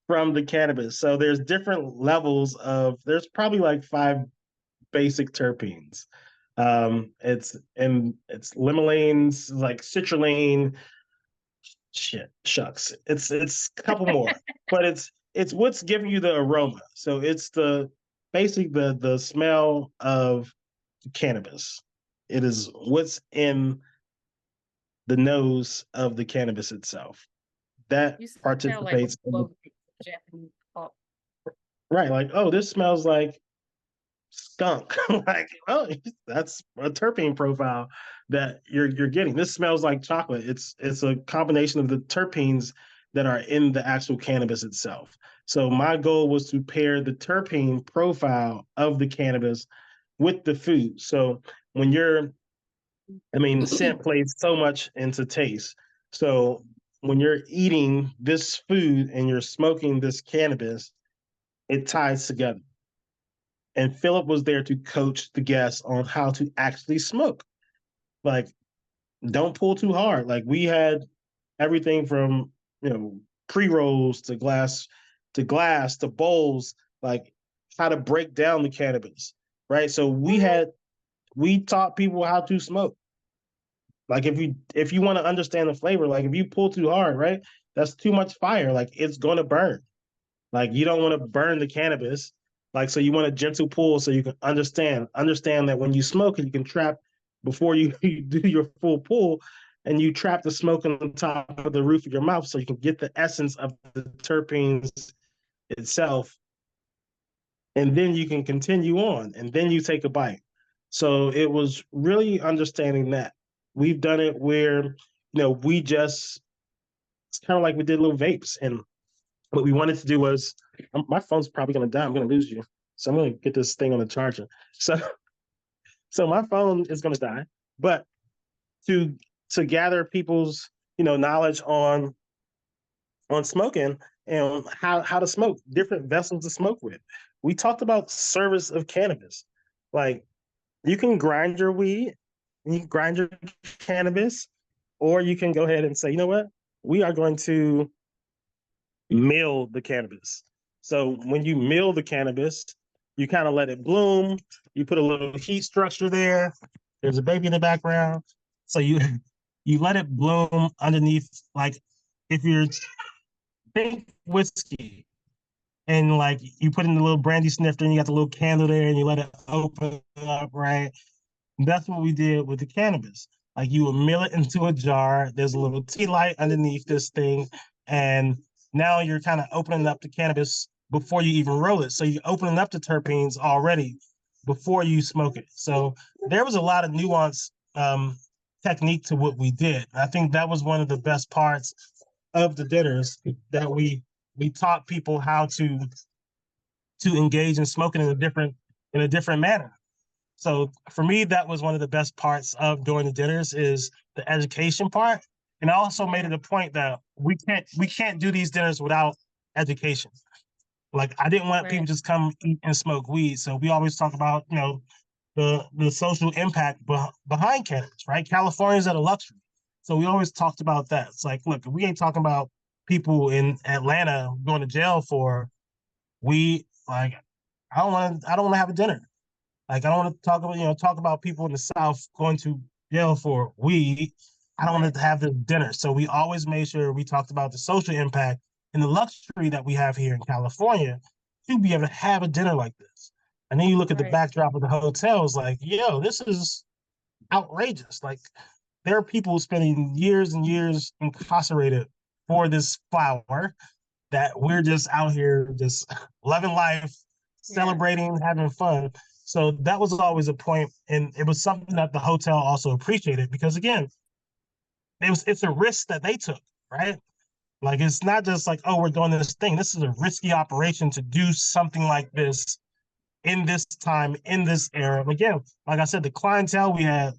from the cannabis. So there's different levels of. There's probably like five basic terpenes. It's limonene, like citrulline. Shit, shucks. It's a couple more, but it's what's giving you the aroma. So it's the basically the smell of cannabis. It is what's in the nose of the cannabis itself that You sound like participates in the a Japanese talk. right. Like, oh, this smells like skunk. Like, oh, that's a terpene profile that you're getting. This smells like chocolate. It's a combination of the terpenes that are in the actual cannabis itself. So my goal was to pair the terpene profile of the cannabis with the food. So when you're I mean, scent plays so much into taste. So when you're eating this food and you're smoking this cannabis, it ties together. And Philip was there to coach the guests on how to actually smoke. Like, don't pull too hard. Like we had everything from, pre-rolls to glass to bowls, like how to break down the cannabis. Right. So we taught people how to smoke. Like if you want to understand the flavor, like if you pull too hard, right? That's too much fire. Like it's gonna burn. Like you don't want to burn the cannabis. Like so you want a gentle pull so you can understand that when you smoke it, you can trap before you do your full pull and you trap the smoke on the top of the roof of your mouth so you can get the essence of the terpenes itself. And then you can continue on and then you take a bite. So it was really understanding that. We've done it where, we just, it's kind of like we did little vapes. And what we wanted to do was, my phone's probably going to die. I'm going to lose you. So I'm going to get this thing on the charger. So, so my phone is going to die. But to, to gather people's, knowledge on smoking and how to smoke, different vessels to smoke with. We talked about service of cannabis. Like you can grind your weed, you can grind your cannabis, or you can go ahead and say, you know what? We are going to mill the cannabis. So when you mill the cannabis, you kind of let it bloom. You put a little heat structure there. There's a baby in the background. So you let it bloom underneath, like if you're think whiskey and like you put in the little brandy snifter and you got the little candle there and you let it open up, right? That's what we did with the cannabis. Like you would mill it into a jar. There's a little tea light underneath this thing, and now you're kind of opening up the cannabis before you even roll it. So you're opening up the terpenes already before you smoke it. So there was a lot of nuance technique to what we did. I think that was one of the best parts of the dinners that we taught people how to engage in smoking in a different manner. So for me, that was one of the best parts of doing the dinners is the education part. And I also made it a point that we can't do these dinners without education. Like I didn't want people Right. to just come eat and smoke weed. So we always talk about, the social impact behind cannabis, right? California's at a luxury. So we always talked about that. It's like, look, we ain't talking about people in Atlanta going to jail for weed. Like, I don't want to have a dinner. Like I don't want to talk about, talk about people in the South going to jail for weed. I don't want to have the dinner. So we always made sure we talked about the social impact and the luxury that we have here in California to be able to have a dinner like this. And then you look at the Right. backdrop of the hotels, like, yo, this is outrageous. Like there are people spending years and years incarcerated for this flower that we're just out here just loving life, Yeah. celebrating, having fun. So that was always a point, and it was something that the hotel also appreciated because again, it's a risk that they took, right? Like it's not just like, oh, we're doing this thing. This is a risky operation to do something like this in this time, in this era. Again, like I said, the clientele we had,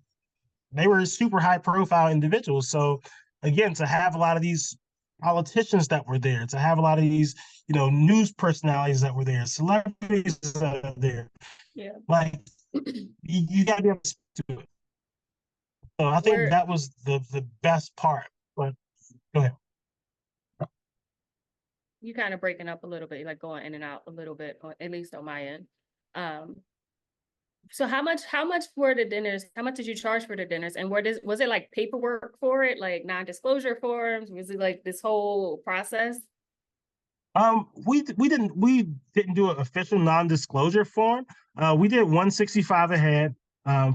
they were super high profile individuals. So again, to have a lot of these politicians that were there, to have a lot of these, news personalities that were there, celebrities that are there, Yeah. like you got to be able to speak to it. So I think Where that was the best part. But go ahead. you kind of breaking up a little bit, like going in and out a little bit, or at least on my end. Um, so how much for the dinners? How much did you charge for the dinners? And was it like paperwork for it, like non-disclosure forms? Was it like this whole process? We didn't do an official non-disclosure form. We did 165 a head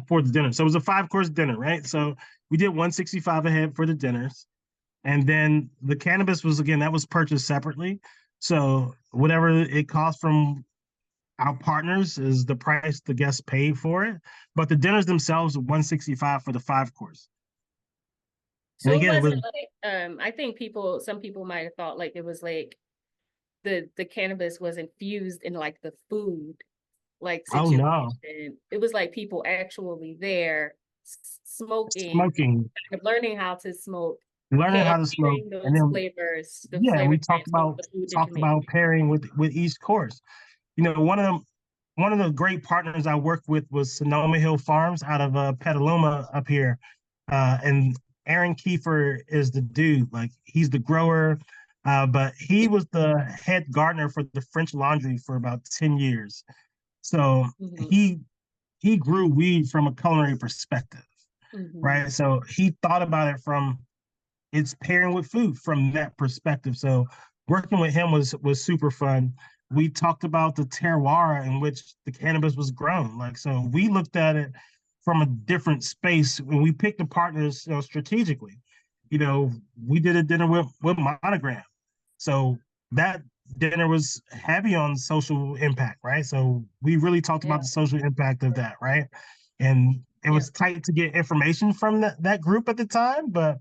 for the dinner. So it was a 5-course dinner, right? So we did 165 a head for the dinners. And then the cannabis was, again, that was purchased separately. So whatever it cost from our partners is the price the guests paid for it. But the dinners themselves, 165 for the 5-course. And So it again, it wasn't was, like I think some people might have thought like it was like the cannabis was infused in like the food like oh no, situation. It was like people actually there smoking, smoking, kind of learning how to smoke, learning how to smoke. pairing And those then, flavors, the yeah, flavor we transfer with the food that you talked make. about pairing with each course. One of the great partners I worked with was Sonoma Hill Farms out of Petaluma up here, and Aaron Kiefer is the dude. Like he's the grower, but he was the head gardener for the French Laundry for about 10 years. So Hmm. he grew weed from a culinary perspective, Hmm. right? So he thought about it from it's pairing with food from that perspective. So working with him was super fun. We talked about the terroir in which the cannabis was grown. Like so, we looked at it from a different space when we picked the partners, strategically. We did a dinner with Monogram, so that dinner was heavy on social impact, right? So we really talked Yeah. about the social impact of that, right? And it Yeah. was tight to get information from that group at the time, but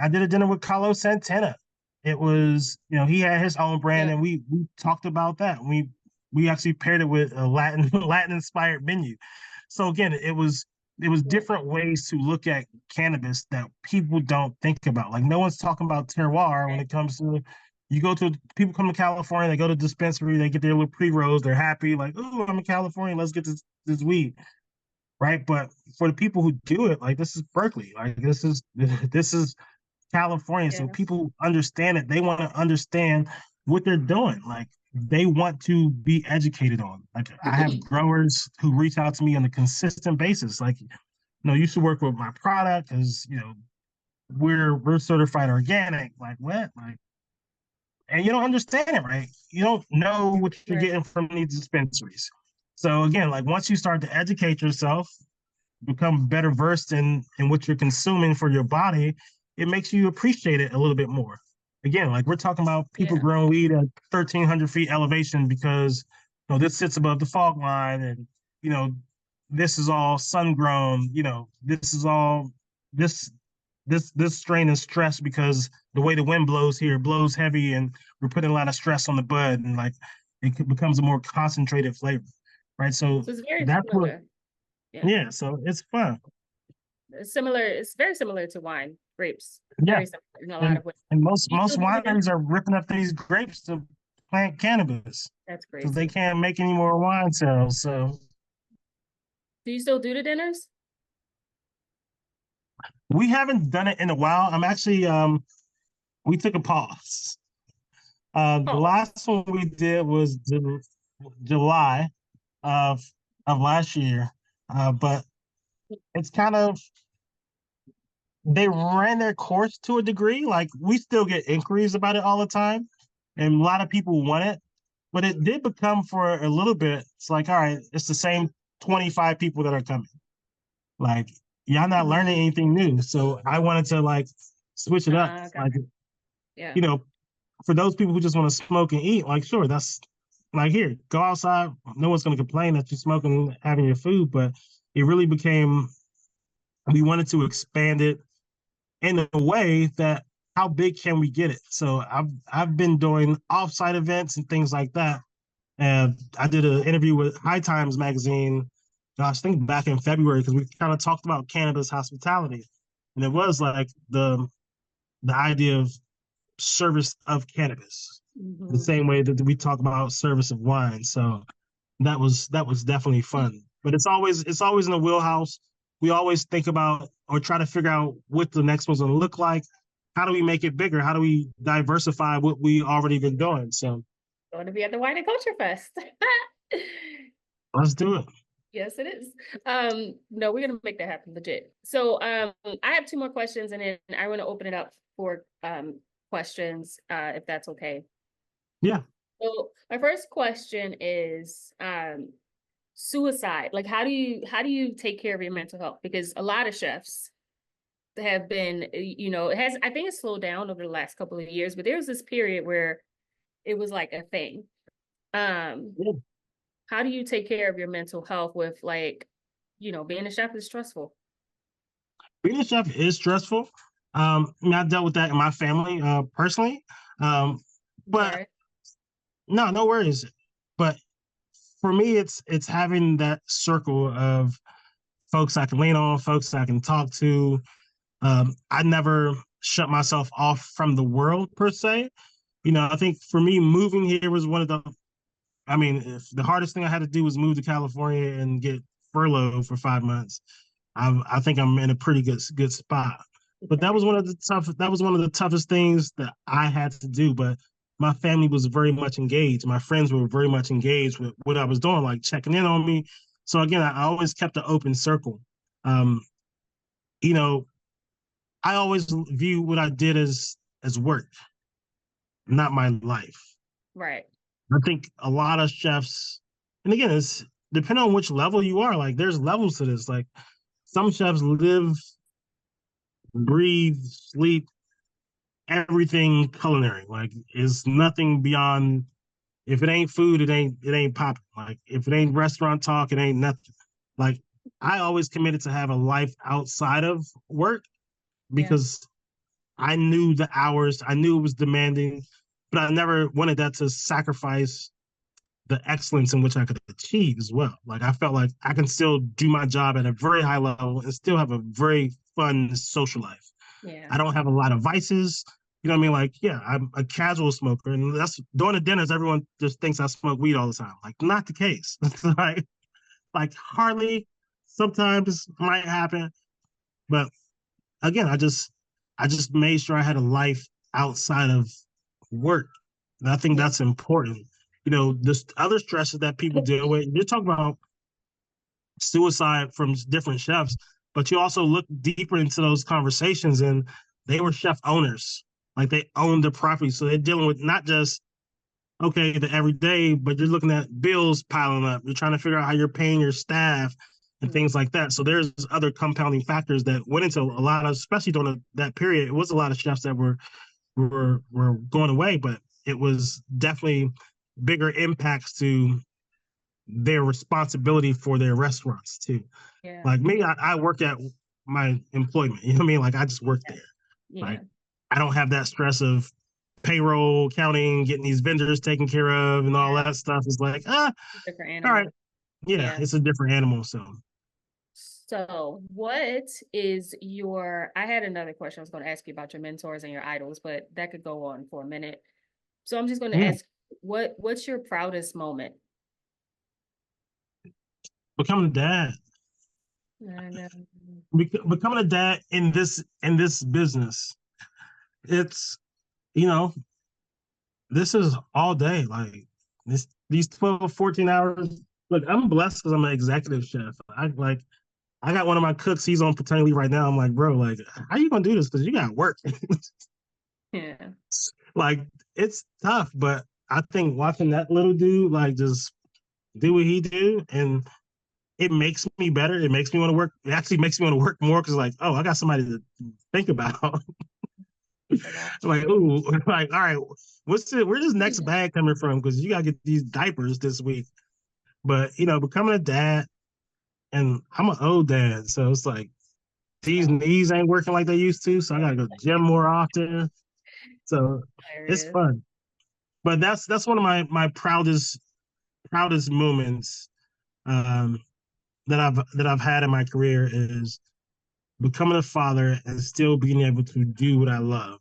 I did a dinner with Carlos Santana. It was, he had his own brand, Yeah. and we talked about that. We actually paired it with a Latin Latin inspired menu. So again, it was Yeah. different ways to look at cannabis that people don't think about. Like no one's talking about terroir when it comes to you go to people come to California, they go to dispensary, they get their little pre-rolls, they're happy, like, oh, I'm in California, let's get this weed. Right. But for the people who do it, like this is Berkeley. Like this is California. So Yeah. people understand it. They want to understand what they're doing. Like they want to be educated on. Like I have growers who reach out to me on a consistent basis. Like, you should work with my product because we're certified organic. Like what? Like, and you don't understand it, right? You don't know what you're Right. getting from these dispensaries. So again, like once you start to educate yourself, become better versed in what you're consuming for your body, it makes you appreciate it a little bit more. Again, like we're talking about people Yeah. growing weed at 1,300 feet elevation because this sits above the fog line, and you know this is all sun grown. This is all this this strain is stressed because the way the wind blows here blows heavy, and we're putting a lot of stress on the bud, and like becomes a more concentrated flavor, right? So So it's very that's what, similar. Yeah. yeah. So it's fun. Similar. It's very similar to wine, grapes. Yeah, Very similar in a lot and of ways. and most Do you most still do the dinner? wineries are ripping up these grapes to plant cannabis That's because they crazy. can't make any more wine sales. So Do you still do the dinners? we haven't done it in a while. I'm actually we took a pause. The Oh, last one we did was July of of last year, but it's kind of they ran their course to a degree. Like we still get inquiries about it all the time, and a lot of people want it. But it did become for a little bit. It's like, all right, it's the same 25 people that are coming. Like, y'all not learning anything new. So I wanted to like switch it up. Got Like, it. Yeah. you know, for those people who just want to smoke and eat, like, sure, that's like here, go outside. No one's gonna complain that you're smoking, having your food, but it really became we wanted to expand it in a way that how big can we get it? So I've been doing offsite events and things like that. And I did an interview with High Times magazine, gosh, I think back in February, because we kind of talked about cannabis hospitality. And it was like the idea of service of cannabis, the Mhm. same way that we talk about service of wine. So that was definitely fun. But it's always in the wheelhouse. We always think about or try to figure out what the next one's gonna look like. How do we make it bigger? How do we diversify what we already been doing? So Going to be at the Wine and Culture Fest. let's do it. Yes, it is. No, we're gonna make that happen, legit. So, I have two more questions, and then I want to open it up for questions, if that's okay. Yeah. So, my first question is, suicide. Like, how do you take care of your mental health? Because a lot of chefs have been, it has. I think it's slowed down over the last couple of years, but there was this period where it was like a thing. Um, Yeah. how do you take care of your mental health with like, being a chef is stressful. Being a chef is stressful. I mean, I dealt with that in my family personally. Um, I'm but sorry. no, no worries. But for me, it's having that circle of folks I can lean on, folks I can talk to. I never shut myself off from the world per se. I think for me, moving here was one of the. I mean, if the hardest thing I had to do was move to California and get furloughed for 5 months. I think I'm in a pretty good spot. But that was one of the toughest things that I had to do. But my family was very much engaged. My friends were very much engaged with what I was doing, like checking in on me. So again, I always kept an open circle. Um, you know, I always view what I did as work, not my life. Right. I think a lot of chefs, and again, it's depending on which level you are. Like, there's levels to this. Like, some chefs live, breathe, sleep, everything culinary. Like, it's nothing beyond. If it ain't food, it ain't popping. Like, if it ain't restaurant talk, it ain't nothing. Like, I always committed to have a life outside of work Yeah. because I knew the hours, I knew it was demanding, but I never wanted that to sacrifice the excellence in which I could achieve as well. Like, I felt like I can still do my job at a very high level and still have a very fun social life. Yeah. I don't have a lot of vices. You know what I mean? Like, yeah, I'm a casual smoker, and that's during the dinners. Everyone just thinks I smoke weed all the time. Like, not the case. like hardly. Sometimes might happen, but again, I just made sure I had a life outside of work, and I think Yeah. that's important. This other stresses that people deal with. You're talking about suicide from different chefs, but you also look deeper into those conversations, and they were chef owners. Like, they owned the property, so they're dealing with not just okay the everyday, but you're looking at bills piling up. You're trying to figure out how you're paying your staff and Mhm. things like that. So there's other compounding factors that went into a lot of, especially during that period. It was a lot of chefs that were going away, but it was definitely bigger impacts to their responsibility for their restaurants too. Yeah. Like me, I work at my employment. You know what I mean? Like, I just work there. Yeah. Like, I don't have that stress of payroll, counting, getting these vendors taken care of, and all Yeah. that stuff. Is like, Different all right, animal. yeah, Yeah. it's a different animal. So So, what is your? I had another question I was going to ask you about your mentors and your idols, but that could go on for a minute. So, I'm just going to yeah, ask, what's your proudest moment? becoming a dad, And becoming a dad in this business. It's you know this is all day. Like, these 12, 14 hours. Look, I'm blessed because I'm an executive chef. I got one of my cooks. He's on paternity leave right now. I'm like, bro, like, how you gonna do this? Because you got work. Yeah. Like, it's tough, but I think watching that little dude like just do what he do, and it makes me better. It makes me want to work. It actually makes me want to work more because like, oh, I got somebody to think about. I got Like, ooh, like, all right, where's this next bag coming from? Because you gotta get these diapers this week. But becoming a dad, and I'm an old dad, so it's like these so knees ain't working like they used to, so I gotta go to the gym more often. So it's hilarious. fun. But that's one of my proudest moments um, that I've had in my career is becoming a father and still being able to do what I love.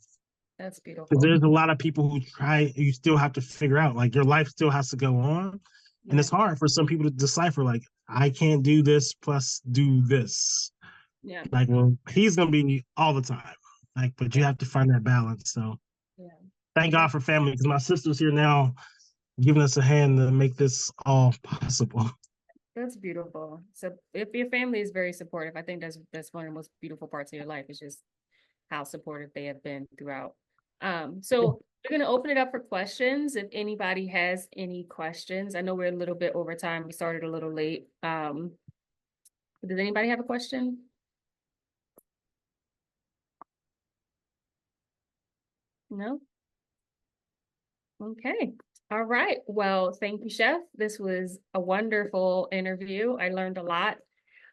That's Because beautiful. there's a lot of people who try, you still have to figure out, like your life still has to go on. And Yeah. it's hard for some people to decipher, like, I can't do this plus do this. Yeah. Like, well, he's gonna be all the time. Like, but you Yeah. have to find that balance. So Yeah. thank God That's for family because my sister's here now giving us a hand to make this all possible. that's beautiful. So if your family is very supportive, I think that's one of the most beautiful parts of your life is just how supportive they have been throughout. So we're gonna open it up for questions. If anybody has any questions, I know we're a little bit over time. We started a little late. Does anybody have a question? No? Okay. All right. Well, thank you, Chef. This was a wonderful interview. I learned a lot.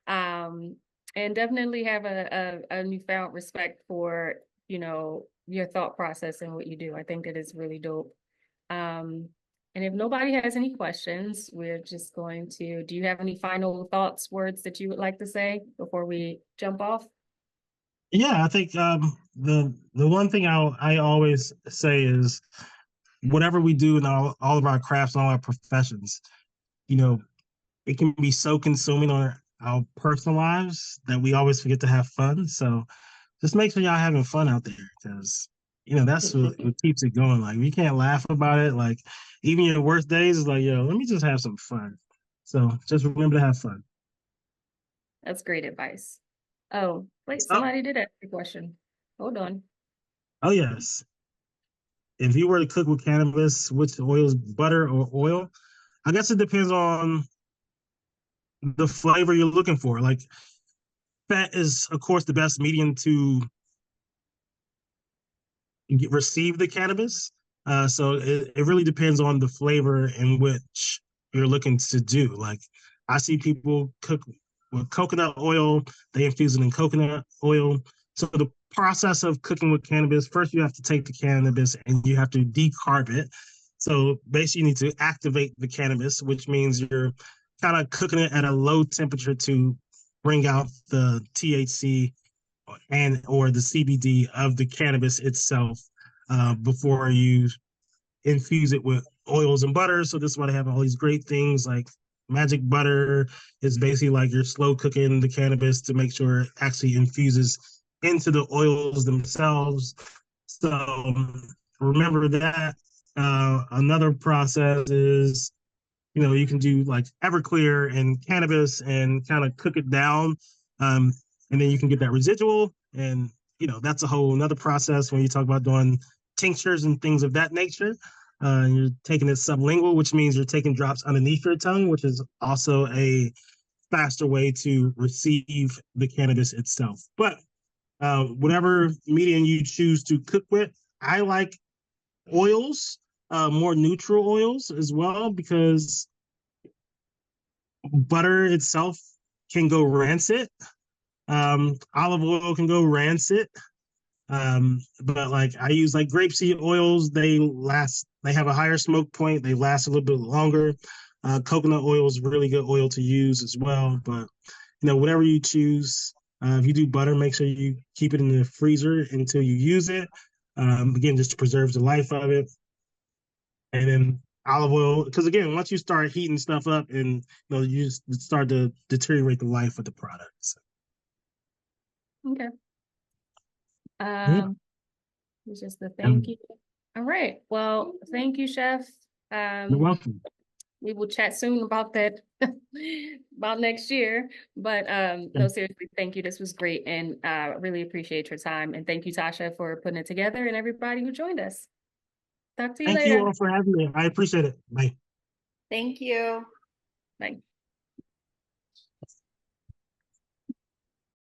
Um, and definitely have a newfound respect for, your thought process and what you do. I think that is really dope. Um, and if nobody has any questions, we're just going to, do you have any final thoughts, words that you would like to say before we jump off? Yeah, I think the one thing I always say is whatever we do in all of our crafts and all our professions, you know, it can be so consuming on our personal lives that we always forget to have fun. So just make sure y'all having fun out there because that's what keeps it going. Like we can't laugh about it. Like even your worst days is like, yo, let me just have some fun. So just remember to have fun. That's great advice. Oh, wait, Oh, somebody did ask a question. Hold on. oh yes. If you were to cook with cannabis, which oils, butter or oil? I guess it depends on the flavor you're looking for. Like fat is, of course, the best medium to receive the cannabis. So it really depends on the flavor in which you're looking to do. Like I see people cook with coconut oil, they infuse it in coconut oil. So the process of cooking with cannabis, first you have to take the cannabis and you have to decarb it. So basically you need to activate the cannabis, which means you're kind of cooking it at a low temperature to bring out the THC and or the CBD of the cannabis itself before you infuse it with oils and butters. So this is why they have all these great things like magic butter is basically like you're slow cooking the cannabis to make sure it actually infuses into the oils themselves. So remember that. Another process is you can do like Everclear and cannabis and kind of cook it down. Um, and then you can get that residual. And, that's a whole another process when you talk about doing tinctures and things of that nature. You're taking it sublingual, which means you're taking drops underneath your tongue, which is also a faster way to receive the cannabis itself. But whatever medium you choose to cook with, I like oils, more neutral oils as well, because butter itself can go rancid. Olive oil can go rancid. But like I use like grapeseed oils, they have a higher smoke point, they last a little bit longer. Coconut oil is really good oil to use as well. But whatever you choose, if you do butter, make sure you keep it in the freezer until you use it. Again, just to preserve the life of it. And then olive oil, because again, once you start heating stuff up and you just start to deteriorate the life of the product. So, Okay. yeah, It's just the thank and you. All right. Well, thank you, Chef. you're Um, welcome. we will chat soon about that, about next year. But no, seriously, thank you. This was great, and really appreciate your time. And thank you, Tasha, for putting it together, and everybody who joined us. Talk to you Thank you later. all for having me. I appreciate it. Bye. Thank you. Bye.